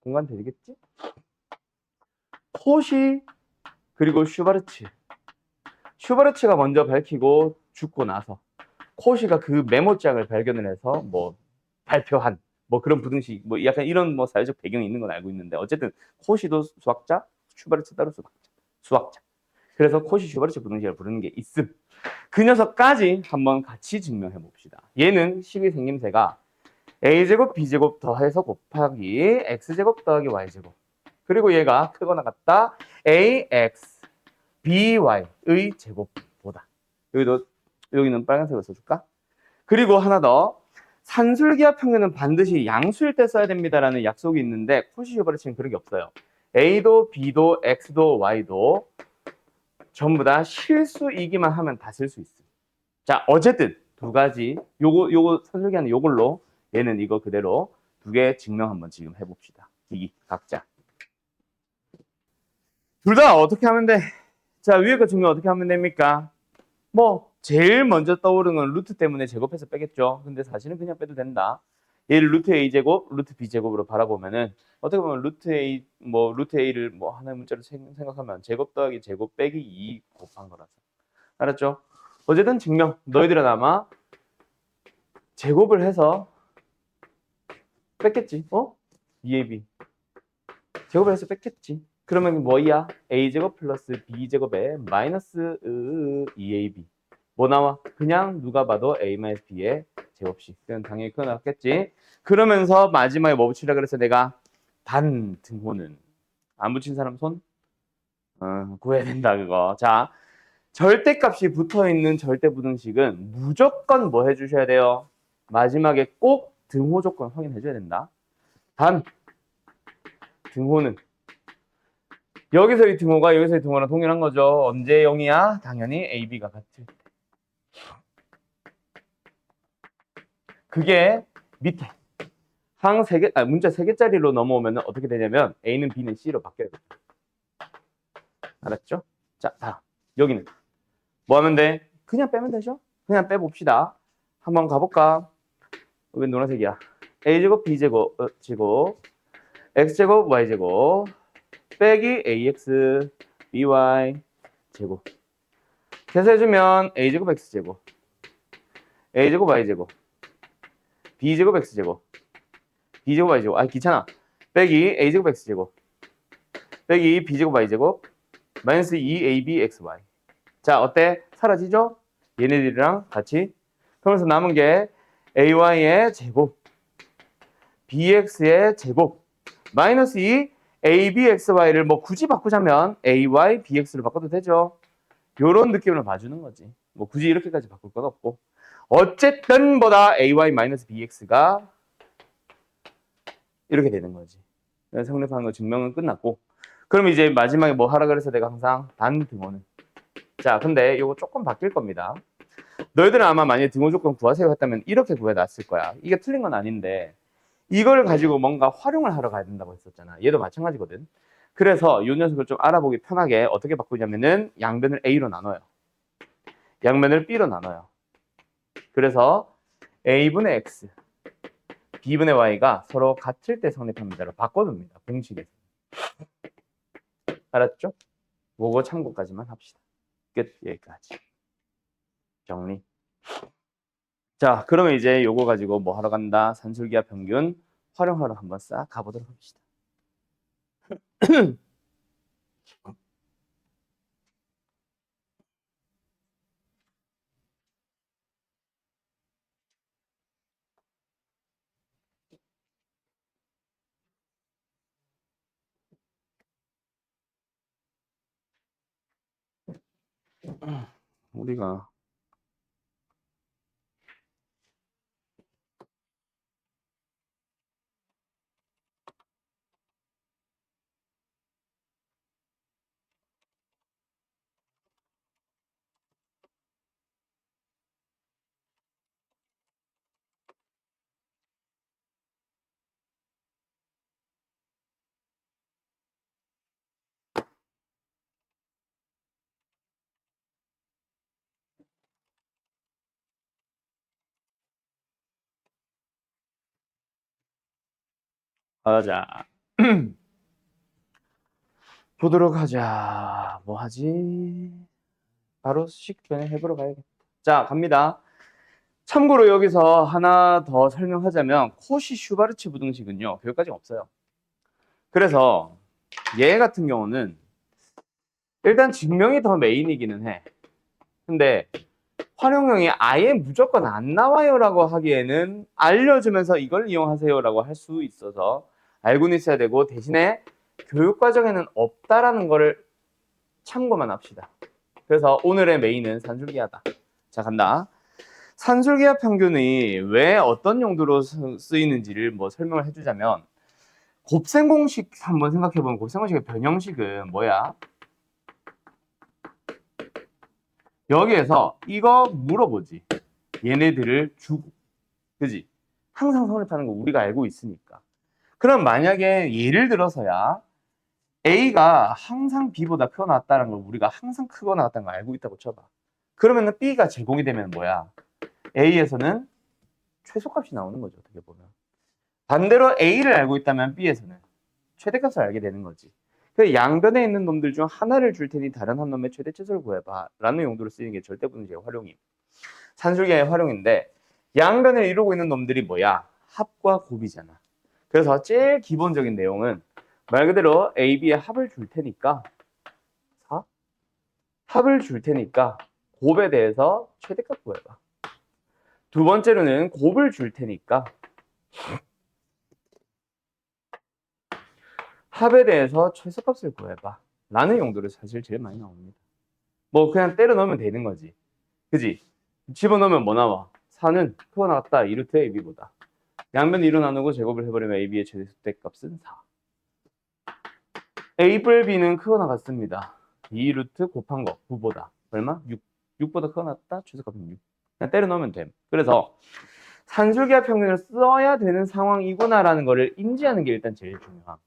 공간 되겠지? 코시 그리고 슈바르츠. 슈바르츠가 먼저 밝히고 죽고 나서 코시가 그 메모장을 발견을 해서 뭐 발표한 뭐 그런 부등식 뭐 약간 이런 뭐 사회적 배경이 있는 건 알고 있는데 어쨌든 코시도 수학자, 슈바르츠 따로 수학자. 그래서 코시 슈바르츠 부등식을 부르는 게 있음. 그 녀석까지 한번 같이 증명해 봅시다. 얘는 식의 생김새가 a제곱 b제곱 더해서 곱하기 x제곱 더하기 y제곱 그리고 얘가 크거나 같다 ax by의 제곱보다. 여기는 빨간색으로 써줄까? 그리고 하나 더 산술기하 평균은 반드시 양수일 때 써야 됩니다라는 약속이 있는데 코시 슈바르츠는 그런 게 없어요. A도 B도 X도 Y도 전부 다 실수이기만 하면 다 쓸 수 있어요. 자, 어쨌든 두 가지 요거 산술기하는 요걸로 얘는 이거 그대로 두 개 증명 한번 지금 해봅시다. 이 각자 둘 다 어떻게 하면 돼? 자, 위에 거 증명 어떻게 하면 됩니까? 뭐 제일 먼저 떠오르는 건 루트 때문에 제곱해서 빼겠죠. 근데 사실은 그냥 빼도 된다. 얘를 루트 a제곱, 루트 b제곱으로 바라보면은 어떻게 보면 루트 a 뭐 루트 a를 뭐 하나의 문자로 생각하면 제곱 더하기 제곱 빼기 2 곱한 거라서. 알았죠? 어쨌든 증명. 너희들은 아마 제곱을 해서 뺐겠지. 2ab. 제곱을 해서 뺐겠지. 그러면 뭐야? a제곱 플러스 b제곱에 마이너스 2ab. 뭐 나와? 그냥 누가 봐도 a-b의 제곱식. 그건 당연히 그거 나왔겠지. 그러면서 마지막에 뭐 붙이라 그래서 내가 반등호는 안 붙인 사람 손? 구해야 된다 그거. 자, 절대값이 붙어있는 절대부등식은 무조건 뭐 해주셔야 돼요? 마지막에 꼭 등호 조건 확인해줘야 된다. 단 등호는 여기서의 등호가 여기서의 등호랑 동일한 거죠. 언제 0이야? 당연히 AB가 같을 때. 그게 밑에 항 3개, 문자 3개짜리로 넘어오면 어떻게 되냐면 A는 B는 C로 바뀌어요. 알았죠? 자, 다 여기는 뭐 하면 돼? 그냥 빼면 되죠? 그냥 빼봅시다. 한번 가볼까? 여기 노란색이야. A제곱 B제곱 제곱 X제곱 Y제곱 빼기 AX BY 제곱 계산해주면 A제곱 X제곱 A제곱 Y제곱 B제곱 X제곱 B제곱 Y제곱 귀찮아 빼기 A제곱 X제곱 빼기 b제곱 y제곱 마이너스 2abxy. 자, 어때? 사라지죠? 얘네들이랑 같이. 그러면서 남은 게 ay의 제곱, bx의 제곱, 마이너스 2 abxy를 뭐 굳이 바꾸자면 ay, bx로 바꿔도 되죠. 요런 느낌으로 봐주는 거지. 뭐 굳이 이렇게까지 바꿀 건 없고. 어쨌든 보다 ay 마이너스 bx가 이렇게 되는 거지. 성립하는 거 증명은 끝났고. 그럼 이제 마지막에 뭐 하라 그래서 내가 항상 반등호는. 자, 근데 이거 조금 바뀔 겁니다. 너희들은 아마 만약에 등호 조건 구하세요 했다면 이렇게 구해놨을 거야. 이게 틀린 건 아닌데 이걸 가지고 뭔가 활용을 하러 가야 된다고 했었잖아. 얘도 마찬가지거든. 그래서 이 녀석을 좀 알아보기 편하게 어떻게 바꾸냐면은 양변을 A로 나눠요. 양변을 B로 나눠요. 그래서 A분의 X, B분의 Y가 서로 같을 때 성립합니다로 바꿔둡니다. 공식에서. 알았죠? 그거 참고까지만 합시다. 끝. 여기까지. 정리. 자, 그러면 이제 요거 가지고 뭐 하러 간다? 산술기하 평균 활용하러 한번 싹 가보도록 합시다. 우리가 가자. 보도록 하자. 뭐 하지? 바로 수식 변형해보러 가야겠다. 자, 갑니다. 참고로 여기서 하나 더 설명하자면 코시-슈바르츠 부등식은요. 여기까지 없어요. 그래서 얘 같은 경우는 일단 증명이 더 메인이기는 해. 근데 활용형이 아예 무조건 안 나와요라고 하기에는 알려주면서 이걸 이용하세요라고 할 수 있어서 알고는 있어야 되고 대신에 교육과정에는 없다라는 거를 참고만 합시다. 그래서 오늘의 메인은 산술기하다. 자, 간다. 산술기하 평균이 왜 어떤 용도로 쓰이는지를 뭐 설명을 해주자면 곱셈공식 한번 생각해보면 곱셈공식의 변형식은 뭐야? 여기에서 이거 물어보지. 얘네들을 주고. 그지? 항상 성립하는 거 우리가 알고 있으니까. 그럼 만약에 예를 들어서야 A가 항상 B보다 크거나 같다는 걸 우리가 항상 크거나 같다는 걸 알고 있다고 쳐봐. 그러면은 B가 제공이 되면 뭐야? A에서는 최소값이 나오는 거죠. 어떻게 보면. 반대로 A를 알고 있다면 B에서는 최대값을 알게 되는 거지. 그 양변에 있는 놈들 중 하나를 줄 테니 다른 한 놈의 최대 최소를 구해봐 라는 용도로 쓰이는 게 절대분수의 활용임. 산술기의 활용인데 양변을 이루고 있는 놈들이 뭐야? 합과 곱이잖아. 그래서 제일 기본적인 내용은 말 그대로 A, B의 합을 줄 테니까 4? 합을 줄 테니까 곱에 대해서 최대값 구해봐. 두 번째로는 곱을 줄 테니까 합에 대해서 최소값을 구해봐 라는 용도로 사실 제일 많이 나옵니다. 뭐 그냥 때려 넣으면 되는 거지. 그지? 집어넣으면 뭐 나와? 4는 크거나 같다 2루트 AB보다. 양변 2로 나누고 제곱을 해버리면 AB의 최대값은 4. A 뿔 B는 크거나 같습니다. 2루트 곱한 거 9보다. 얼마? 6. 6보다 크거나 같다 최소값은 6. 그냥 때려 넣으면 됨. 그래서 산술기하 평균을 써야 되는 상황이구나라는 거를 인지하는 게 일단 제일 중요함.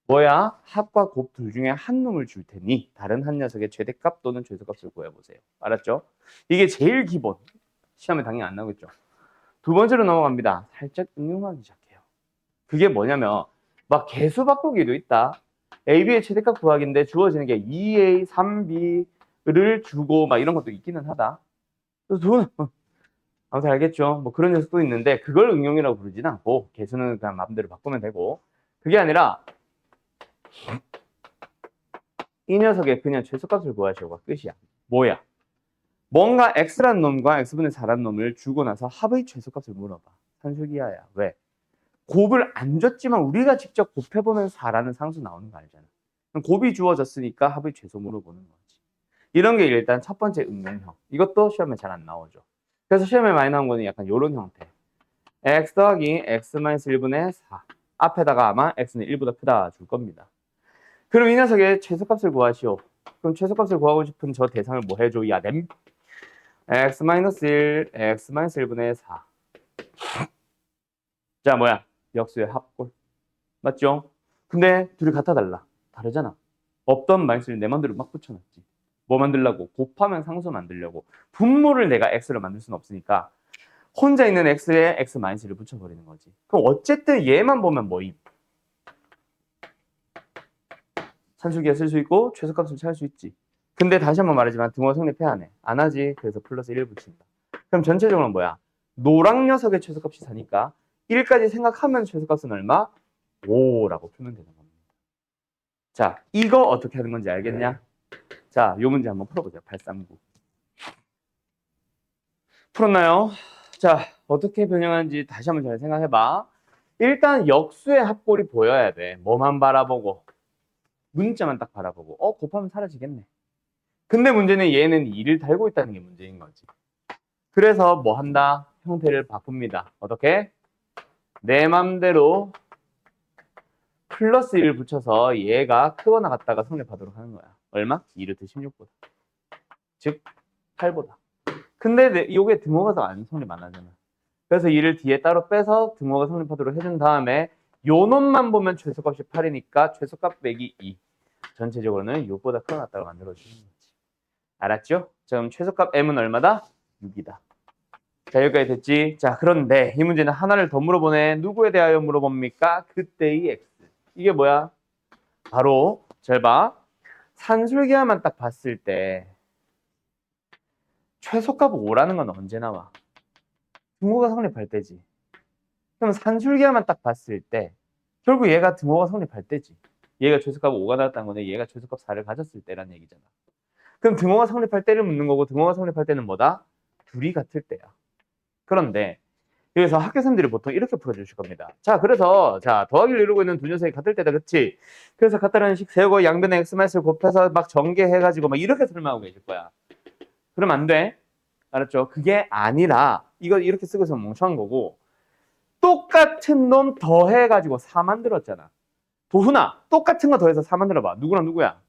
뭐야? 합과 곱 둘 중에 한 놈을 줄 테니 다른 한 녀석의 최대값 또는 최소값을 구해보세요. 알았죠? 이게 제일 기본. 시험에 당연히 안 나오겠죠. 두 번째로 넘어갑니다. 살짝 응용하기 시작해요. 그게 뭐냐면 막 개수 바꾸기도 있다. A, B의 최대값 구하기인데 주어지는 게 2A, 3B를 주고 막 이런 것도 있기는 하다. 그래서 아무튼 알겠죠? 뭐 그런 녀석도 있는데 그걸 응용이라고 부르지는 않고 개수는 그냥 마음대로 바꾸면 되고 그게 아니라 이 녀석의 그냥 최소값을 구하시오가 끝이야. 뭐야? 뭔가 x라는 놈과 x분의 4라는 놈을 주고 나서 합의 최소값을 물어봐. 산술기하야. 왜? 곱을 안 줬지만 우리가 직접 곱해보면 4라는 상수 나오는 거 알잖아. 그럼 곱이 주어졌으니까 합의 최소 물어보는 거지. 이런 게 일단 첫 번째 응용형. 이것도 시험에 잘 안 나오죠. 그래서 시험에 많이 나온 거는 약간 이런 형태. x 더하기 x-1분의 4. 앞에다가 아마 x는 1보다 크다 줄 겁니다. 그럼 이 녀석의 최소값을 구하시오. 그럼 최소값을 구하고 싶은 저 대상을 뭐 해줘야 됨? x-1, x-1분의 4. 자, 뭐야? 역수의 합골. 맞죠? 근데 둘이 같아 달라. 다르잖아. 없던 마이너스를 내 맘대로 막 붙여놨지. 뭐 만들려고? 곱하면 상수 만들려고. 분모를 내가 x로 만들 수는 없으니까 혼자 있는 x에 x-를 붙여버리는 거지. 그럼 어쨌든 얘만 보면 뭐임? 산술기가 쓸 수 있고 최소값을 찾을 수 있지. 근데 다시 한번 말하지만 등호 성립해야 하네. 안 하지. 그래서 플러스 1을 붙인다. 그럼 전체적으로는 뭐야? 노랑 녀석의 최소값이 4니까 1까지 생각하면 최소값은 얼마? 5라고 풀면 되는 겁니다. 자, 이거 어떻게 하는 건지 알겠냐? 자, 요 문제 한번 풀어보자. 839. 풀었나요? 자, 어떻게 변형하는지 다시 한번 잘 생각해봐. 일단 역수의 합골이 보여야 돼. 뭐만 바라보고. 문자만 딱 바라보고. 곱하면 사라지겠네. 근데 문제는 얘는 2를 달고 있다는 게 문제인 거지. 그래서 뭐 한다? 형태를 바꿉니다. 어떻게? 내 맘대로 플러스 1을 붙여서 얘가 크거나 같다가 성립하도록 하는 거야. 얼마? 2루트 16보다. 즉 8보다. 근데 이게 등호가 더 안 성립 안 하잖아. 그래서 2를 뒤에 따로 빼서 등호가 성립하도록 해준 다음에 요 놈만 보면 최소값이 8이니까 최소값 빼기 2. 전체적으로는 6보다 크거나 같다고 만들어주는 거지. 알았죠? 자, 그럼 최소값 m은 얼마다? 6이다. 자, 여기까지 됐지? 자, 그런데 이 문제는 하나를 더 물어보네. 누구에 대하여 물어봅니까? 그때의 x. 이게 뭐야? 바로 잘 봐. 산술기하만 딱 봤을 때 최소값 5라는 건 언제 나와? 등호가 성립할 때지. 그럼 산술기하만 딱 봤을 때 결국 얘가 등호가 성립할 때지. 얘가 최소값 5가 나왔다는 거네. 얘가 최소값 4를 가졌을 때라는 얘기잖아. 그럼 등호가 성립할 때를 묻는 거고 등호가 성립할 때는 뭐다? 둘이 같을 때야. 그런데 여기서 학교생들이 보통 이렇게 풀어주실 겁니다. 자, 그래서 더하기를 이루고 있는 두 녀석이 같을 때다, 그치? 그래서 같다라는 식 세우고 양변에 x마이너스를 곱해서 막 전개해가지고 막 이렇게 설명하고 계실 거야. 그러면 안 돼. 알았죠? 그게 아니라 이거 이렇게 쓰고 있으면 멍청한 거고 똑같은 놈 더해가지고 4 만들었잖아. 도훈아, 똑같은 거 더해서 4 만들어봐. 누구랑 누구야?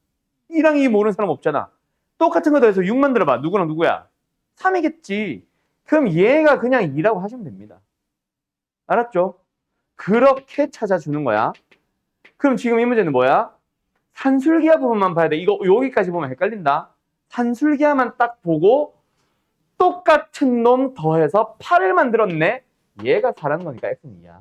1랑 2 모르는 사람 없잖아. 똑같은 거 더해서 6 만들어봐. 누구랑 누구야? 3이겠지. 그럼 얘가 그냥 2라고 하시면 됩니다. 알았죠? 그렇게 찾아주는 거야. 그럼 지금 이 문제는 뭐야? 산술기하 부분만 봐야 돼. 이거 여기까지 보면 헷갈린다. 산술기하만 딱 보고 똑같은 놈 더해서 8을 만들었네. 얘가 4라는 거니까 x는 2야.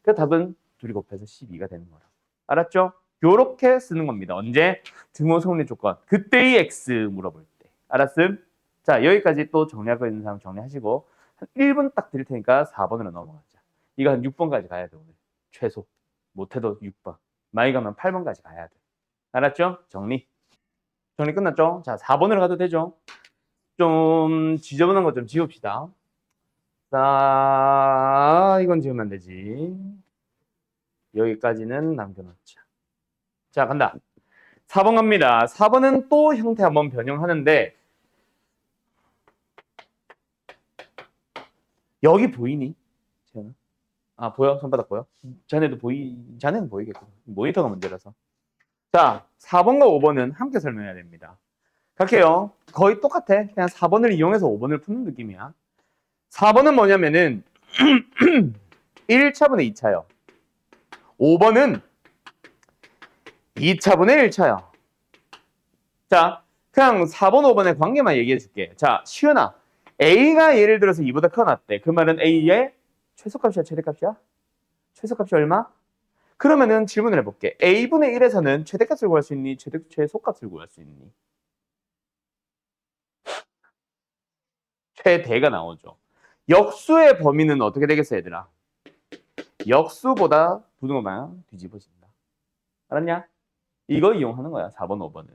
그 답은 둘이 곱해서 12가 되는 거라. 알았죠? 요렇게 쓰는 겁니다. 언제? 등호 성립 조건. 그때의 x 물어볼 때. 알았음? 자, 여기까지 또 정리할 거 있는 사람 정리하시고 한 1분 딱 드릴 테니까 4번으로 넘어가자. 이거 한 6번까지 가야 돼, 오늘. 최소. 못해도 6번. 많이 가면 8번까지 가야 돼. 알았죠? 정리. 정리 끝났죠? 자, 4번으로 가도 되죠? 좀 지저분한 거 좀 지웁시다. 자, 이건 지우면 안 되지. 여기까지는 남겨놓자. 자, 간다. 4번 갑니다. 4번은 또 형태 한번 변형하는데 여기 보이니? 아, 보여? 손바닥 보여? 자네는 보이겠고. 모니터가 문제라서. 자, 4번과 5번은 함께 설명해야 됩니다. 갈게요. 거의 똑같아. 그냥 4번을 이용해서 5번을 푸는 느낌이야. 4번은 뭐냐면은 1차분의 2차요. 5번은 2차분의 1차요. 자, 그냥 4번, 5번의 관계만 얘기해 줄게. 자, 시은아. A가 예를 들어서 2보다 커놨대. 그 말은 A의 최소값이야, 최대값이야? 최소값이 얼마? 그러면은 질문을 해볼게. A분의 1에서는 최대값을 구할 수 있니? 최소값을 구할 수 있니? 최대가 나오죠. 역수의 범위는 어떻게 되겠어, 얘들아? 역수보다 부등호만 뒤집어진다. 알았냐? 이거 이용하는 거야. 4번, 5번은.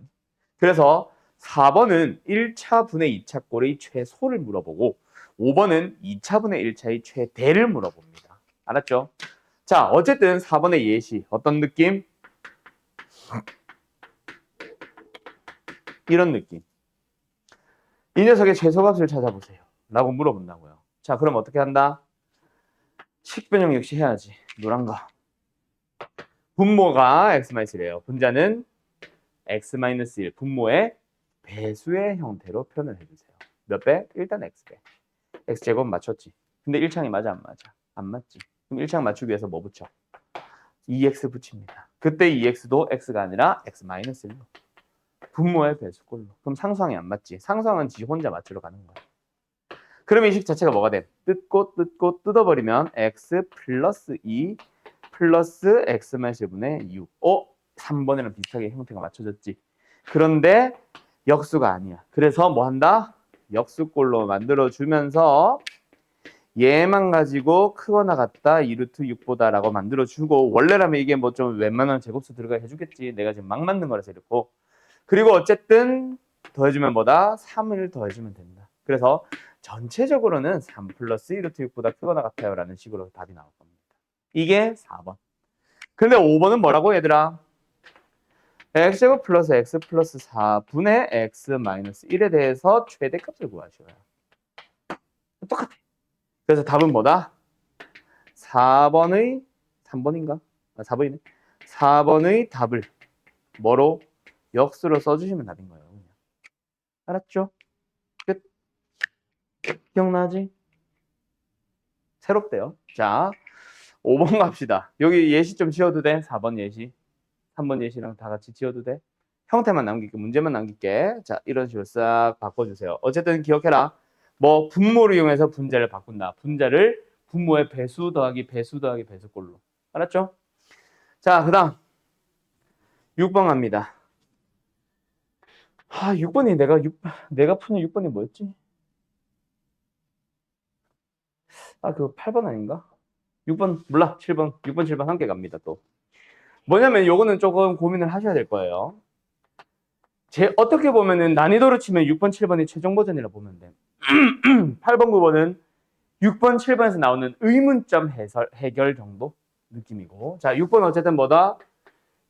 그래서 4번은 1차 분의 2차 꼴의 최소를 물어보고 5번은 2차 분의 1차의 최대를 물어봅니다. 알았죠? 자, 어쨌든 4번의 예시. 어떤 느낌? 이런 느낌. 이 녀석의 최소값을 찾아보세요. 라고 물어본다고요. 자, 그럼 어떻게 한다? 식변형 역시 해야지. 노란 거. 분모가 x-1이에요. 분자는 x-1. 분모의 배수의 형태로 표현을 해주세요. 몇 배? 일단 x배. x제곱 맞췄지. 근데 1창이 맞아 안 맞아? 안 맞지. 그럼 1창 맞추기 위해서 뭐 붙여? 2x 붙입니다. 그때 2x도 x가 아니라 x-1로. 분모의 배수꼴로. 그럼 상수항이 안 맞지. 상수항은 지 혼자 맞추러 가는 거야. 그럼 이 식 자체가 뭐가 돼? 뜯고 뜯어버리면 x 플러스 2 플러스 x-1분의 6. 3번이랑 비슷하게 형태가 맞춰졌지. 그런데 역수가 아니야. 그래서 뭐 한다? 역수꼴로 만들어주면서 얘만 가지고 크거나 같다 2루트 6보다 라고 만들어주고, 원래라면 이게 뭐 좀 웬만한 제곱수 들어가 해주겠지. 내가 지금 막 만든 거라서 이렇고. 그리고 어쨌든 더해주면 뭐다? 3을 더해주면 된다. 그래서 전체적으로는 3 플러스 2루트 6보다 크거나 같아요 라는 식으로 답이 나올 겁니다. 이게 4번. 근데 5번은 뭐라고 얘들아? x제곱 플러스 x 플러스 4분의 x 마이너스 1에 대해서 최대값을 구하셔요. 똑같아. 그래서 답은 뭐다? 4번의 3번인가? 4번이네. 4번의 답을 뭐로? 역수로 써주시면 답인 거예요. 그냥. 알았죠? 끝. 기억나지? 새롭대요. 자, 5번 갑시다. 여기 예시 좀 지워도 돼? 4번 예시. 3번 예시랑 다 같이 지워도 돼? 형태만 남길게. 문제만 남길게. 자, 이런 식으로 싹 바꿔주세요. 어쨌든 기억해라. 뭐 분모를 이용해서 분자를 바꾼다. 분자를 분모의 배수 더하기 배수 더하기 배수꼴로. 알았죠? 자, 그 다음 6번 갑니다. 6번이 내가 푸는 6번이 뭐였지? 그거 8번 아닌가? 6번 몰라. 7번. 6번, 7번 함께 갑니다. 또 뭐냐면 요거는 조금 고민을 하셔야 될 거예요. 어떻게 보면은 난이도로 치면 6번, 7번이 최종 버전이라 보면 돼. 8번, 9번은 6번, 7번에서 나오는 의문점 해결 정도 느낌이고. 자, 6번 어쨌든 뭐다?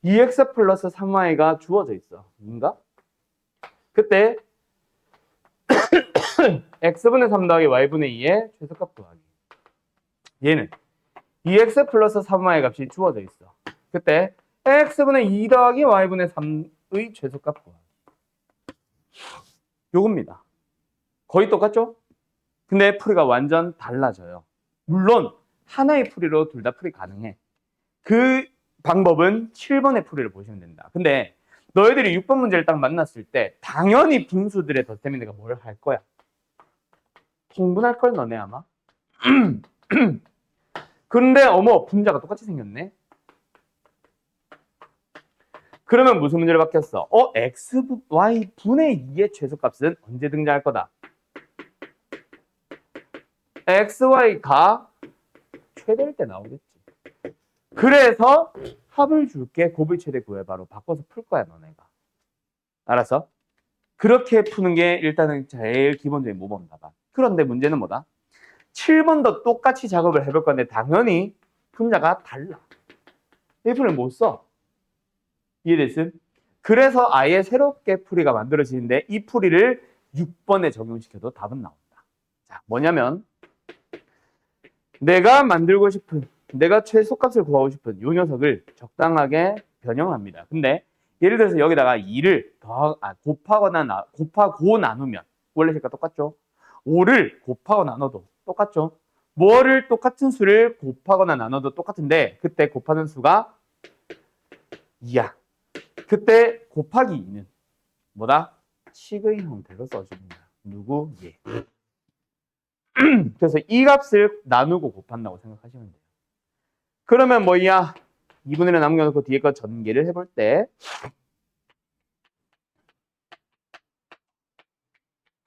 2x 플러스 3y가 주어져 있어. 인가? 그때 x분의 3 더하기 y분의 2의 최소값 구하기. 얘는 2x 플러스 3y 값이 주어져 있어. 그때 x분의 2 더하기 y분의 3의 최소값 구하기. 요겁니다. 거의 똑같죠? 근데 풀이가 완전 달라져요. 물론 하나의 풀이로 둘 다 풀이 가능해. 그 방법은 7번의 풀이를 보시면 된다. 근데 너희들이 6번 문제를 딱 만났을 때 당연히 분수들의 덧셈이 내가 뭘 할 거야? 통분할 걸 너네 아마? 근데 어머 분자가 똑같이 생겼네. 그러면 무슨 문제를 바뀌었어? x, y 분의 2의 최소값은 언제 등장할 거다? x, y가 최대일 때 나오겠지. 그래서 합을 줄게. 곱의 최대 구해봐로 바꿔서 풀 거야 너네가. 알았어? 그렇게 푸는 게 일단은 제일 기본적인 모범 답안. 그런데 문제는 뭐다? 7번도 똑같이 작업을 해볼 건데 당연히 분자가 달라. 1분을 못 써. 이해됐음? 그래서 아예 새롭게 풀이가 만들어지는데 이 풀이를 6번에 적용시켜도 답은 나온다. 자, 뭐냐면 내가 만들고 싶은, 내가 최소값을 구하고 싶은 이 녀석을 적당하게 변형합니다. 근데 예를 들어서 여기다가 2를 곱하고 나누면 원래 색깔 똑같죠? 5를 곱하고 나눠도 똑같죠? 뭐를 똑같은 수를 곱하거나 나눠도 똑같은데 그때 곱하는 수가 2야. 그때 곱하기 2는 뭐다? 식의 형태로 써줍니다. 누구? 얘. 그래서 이 값을 나누고 곱한다고 생각하시면 돼요. 그러면 뭐야? 2분의 1 남겨놓고 뒤에 거 전개를 해볼 때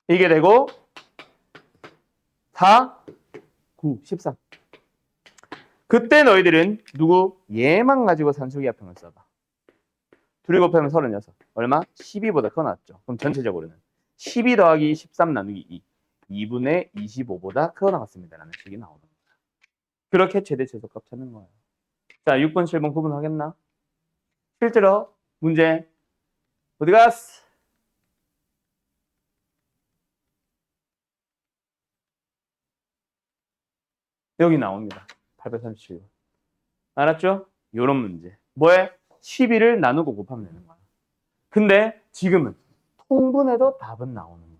이게 되고 4, 9, 13. 그때 너희들은 누구? 얘만 가지고 산수기합형을 써봐. 둘이 곱하면 36. 얼마? 12보다 커 나왔죠. 그럼 전체적으로는 12 더하기 13 나누기 2. 2분의 25보다 크게 나갔습니다. 라는 식이 나오는 거예요. 그렇게 최대 최소값 찾는 거예요. 자, 6번, 7번 구분하겠나? 실제로 문제 어디 갔어? 여기 나옵니다. 837번. 알았죠? 요런 문제. 뭐에? 12를 나누고 곱하면 되는 거야. 근데 지금은 통분해도 답은 나오는 거예요.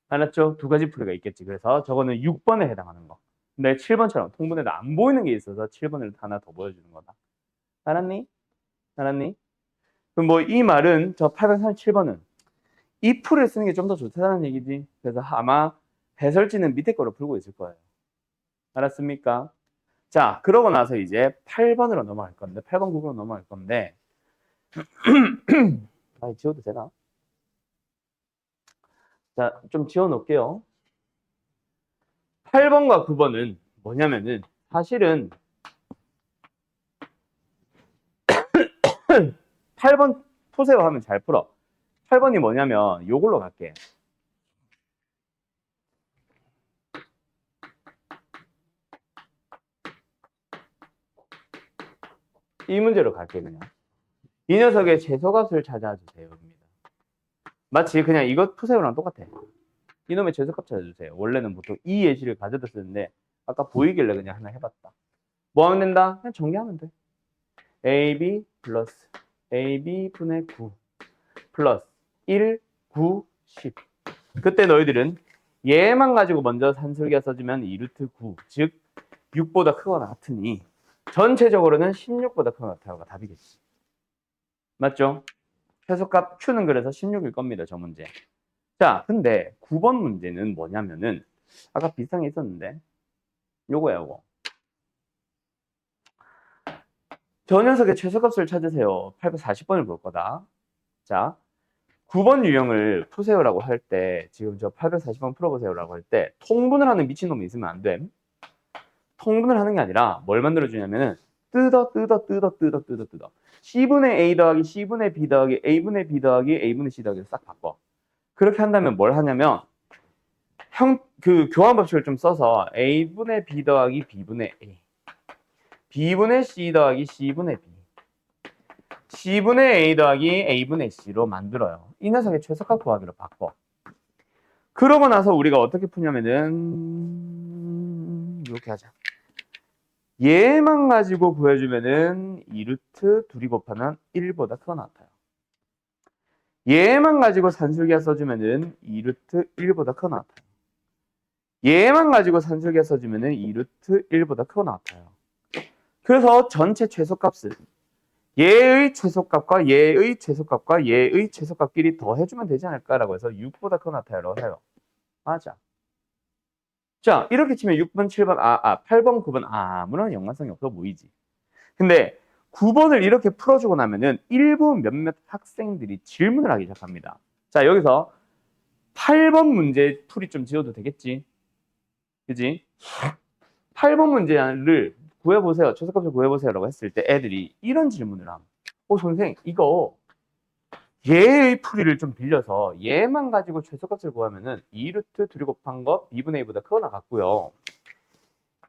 알았죠? 두 가지 풀이가 있겠지. 그래서 저거는 6번에 해당하는 거. 근데 7번처럼 통분해도 안 보이는 게 있어서 7번을 하나 더 보여주는 거다. 알았니? 알았니? 그럼 뭐 이 말은 저 837번은 이 풀을 쓰는 게 좀 더 좋다는 얘기지. 그래서 아마 해설지는 밑에 거로 풀고 있을 거예요. 알았습니까? 자, 그러고 나서 이제 8번으로 넘어갈 건데, 8번, 9번으로 넘어갈 건데, 지워도 되나? 자, 좀 지워 놓을게요. 8번과 9번은 뭐냐면은, 사실은 8번 푸세요 하면 잘 풀어. 8번이 뭐냐면, 요걸로 갈게. 이 문제로 갈게, 그냥. 이 녀석의 최소값을 찾아주세요. 마치 그냥 이것 푸세요랑 똑같아. 이놈의 최소값 찾아주세요. 원래는 보통 이 예시를 가져다 쓰는데 아까 보이길래 그냥 하나 해봤다. 뭐 하면 된다? 그냥 정리하면 돼. AB 플러스 AB분의 9 플러스 1, 9, 10. 그때 너희들은 얘만 가지고 먼저 산술기가 써주면 2루트 9, 즉 6보다 크거나 같으니 전체적으로는 16보다 크거나 같아요가 답이겠지. 맞죠? 최소값 Q는 그래서 16일 겁니다. 저 문제. 자, 근데 9번 문제는 뭐냐면은 아까 비슷한 게 있었는데 요거야, 요거. 저 녀석의 최소값을 찾으세요. 840번을 볼 거다. 자, 9번 유형을 푸세요라고 할 때, 지금 저 840번 풀어보세요라고 할 때 통분을 하는 미친놈이 있으면 안 돼. 통분을 하는 게 아니라 뭘 만들어주냐면은 뜯어 C분의 A 더하기 C분의 B 더하기 A분의 B 더하기 A분의 C 더하기를 싹 바꿔. 그렇게 한다면 뭘 하냐면 그 교환 법칙을 좀 써서 A분의 B 더하기 B분의 A, B분의 C 더하기 C분의 B, C분의 A 더하기 A분의 C로 만들어요. 이 녀석의 최소값 구하기로 바꿔. 그러고 나서 우리가 어떻게 푸냐면은 이렇게 하자. 얘만 가지고 구해주면은 2루트 둘이 곱하면 1보다 크거 나타요. 얘만 가지고 산술기하 써주면은 2루트 1보다 크거 나타요. 얘만 가지고 산술기하 써주면은 2루트 1보다 크거 나타요. 그래서 전체 최소값을 얘의 최소값과 얘의 최소값과 얘의 최소값끼리 더해주면 되지 않을까라고 해서 6보다 크거 나타요라고 해요. 맞아. 자, 이렇게 치면 6번, 7번, 8번, 9번 아무런 연관성이 없어 보이지. 근데 9번을 이렇게 풀어주고 나면은 일부 몇몇 학생들이 질문을 하기 시작합니다. 자, 여기서 8번 문제 풀이 좀 지어도 되겠지? 그지? 8번 문제를 구해보세요. 최소값을 구해보세요라고 했을 때 애들이 이런 질문을 함. 선생, 이거 얘의 풀이를 좀 빌려서 얘만 가지고 최소값을 구하면은 2루트 둘이 곱한 거 B분의 A보다 크거나 같고요.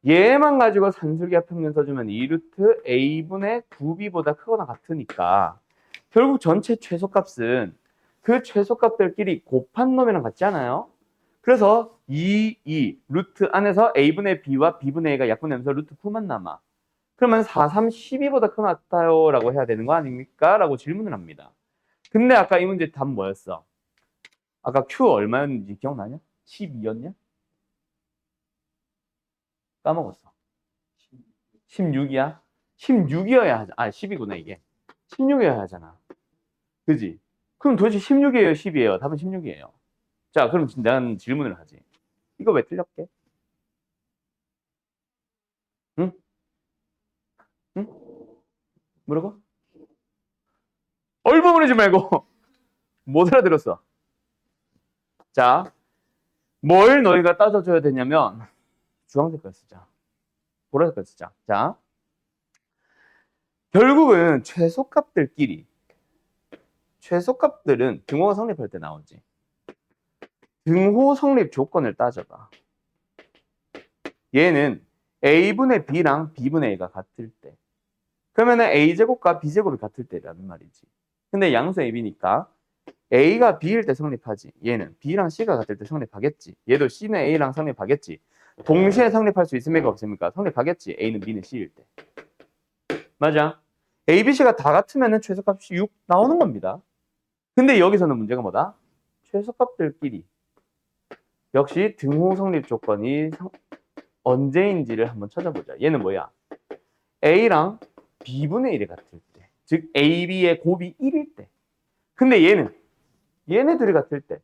얘만 가지고 산술기하 평균 써주면 2루트 A분의 9B보다 크거나 같으니까 결국 전체 최소값은 그 최소값들끼리 곱한 놈이랑 같지 않아요? 그래서 2 루트 안에서 A분의 B와 B분의 A가 약분되면서 루트 9만 남아. 그러면 4, 3, 12보다 크거 같아요 라고 해야 되는 거 아닙니까? 라고 질문을 합니다. 근데 아까 이 문제 답 뭐였어? 아까 Q 얼마였는지 기억나냐? 12였냐? 까먹었어. 16이야? 16이어야 하잖아. 10이구나 이게. 16이어야 하잖아. 그지? 그럼 도대체 16이에요, 10이에요? 답은 16이에요. 자, 그럼 난 질문을 하지. 이거 왜 틀렸게? 응? 응? 뭐라고? 얼버무리지 말고 못 알아들었어. 자, 뭘 너희가 따져줘야 되냐면 주황색 걸 쓰자. 보라색 걸 쓰자. 자, 결국은 최소값들끼리 최소값들은 등호가 성립할 때 나오지. 등호 성립 조건을 따져봐. 얘는 a분의 b랑 b분의 a가 같을 때. 그러면은 a제곱과 b제곱이 같을 때라는 말이지. 근데 양수 ab니까 a가 b일 때 성립하지. 얘는 b랑 c가 같을 때 성립하겠지. 얘도 c는 a랑 성립하겠지. 동시에 성립할 수 있습니까? 없습니까? 성립하겠지. a는 b는 c일 때. 맞아. a, b, c가 다 같으면은 최소값이 6 나오는 겁니다. 근데 여기서는 문제가 뭐다? 최소값들끼리 역시 등호 성립 조건이 언제인지를 한번 찾아보자. 얘는 뭐야? a랑 b분의 1이 같을 때. 즉 a, b의 곱이 1일 때. 근데 얘네들이 같을 때.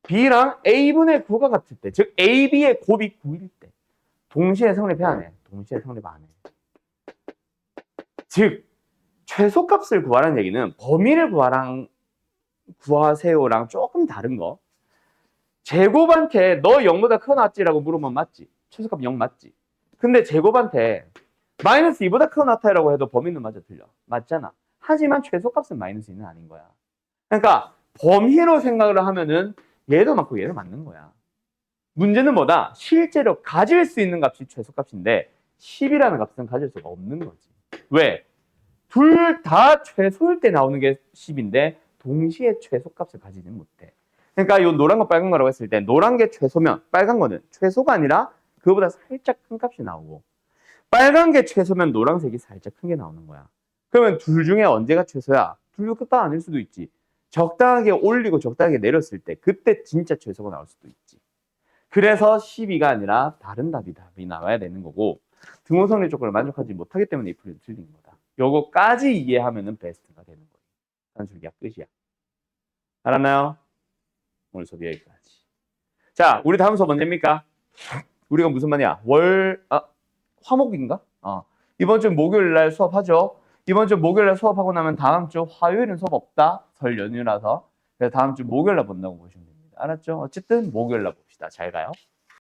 b랑 a분의 9가 같을 때. 즉 a, b의 곱이 9일 때. 동시에 성립해 안 해? 동시에 성립 안 해. 즉 최소값을 구하라는 얘기는 범위를 구하세요랑 조금 다른 거. 제곱한테 너 0보다 크거 나왔지라고 물으면 맞지. 최소값 0 맞지. 근데 제곱한테 마이너스 2보다 크거 나타라고 해도 범위는 맞아 틀려. 맞잖아. 하지만 최소값은 마이너스 2는 아닌 거야. 그러니까 범위로 생각을 하면은 얘도 맞고 얘도 맞는 거야. 문제는 뭐다? 실제로 가질 수 있는 값이 최소값인데 10이라는 값은 가질 수가 없는 거지. 왜? 둘 다 최소일 때 나오는 게 10인데 동시에 최소값을 가지지는 못해. 그러니까 이 노란 거 빨간 거라고 했을 때 노란 게 최소면 빨간 거는 최소가 아니라 그거보다 살짝 큰 값이 나오고 빨간 게 최소면 노란색이 살짝 큰 게 나오는 거야. 그러면 둘 중에 언제가 최소야? 둘 다 아닐 수도 있지. 적당하게 올리고 적당하게 내렸을 때 그때 진짜 최소가 나올 수도 있지. 그래서 12가 아니라 다른 답이 나와야 되는 거고 등호 성립 조건을 만족하지 못하기 때문에 이 풀이는 틀린 거다. 요거까지 이해하면은 베스트가 되는 거예요. 단순기가 끝이야. 알았나요? 오늘 수업 여기까지. 자, 우리 다음 수업 언제입니까? 우리가 무슨 말이야? 화목인가? 이번 주 목요일 날 수업하죠. 이번 주 목요일 날 수업하고 나면 다음 주 화요일은 수업 없다. 설 연휴라서. 그래서 다음 주 목요일 날 본다고 보시면 됩니다. 알았죠? 어쨌든 목요일 날 봅시다. 잘 가요.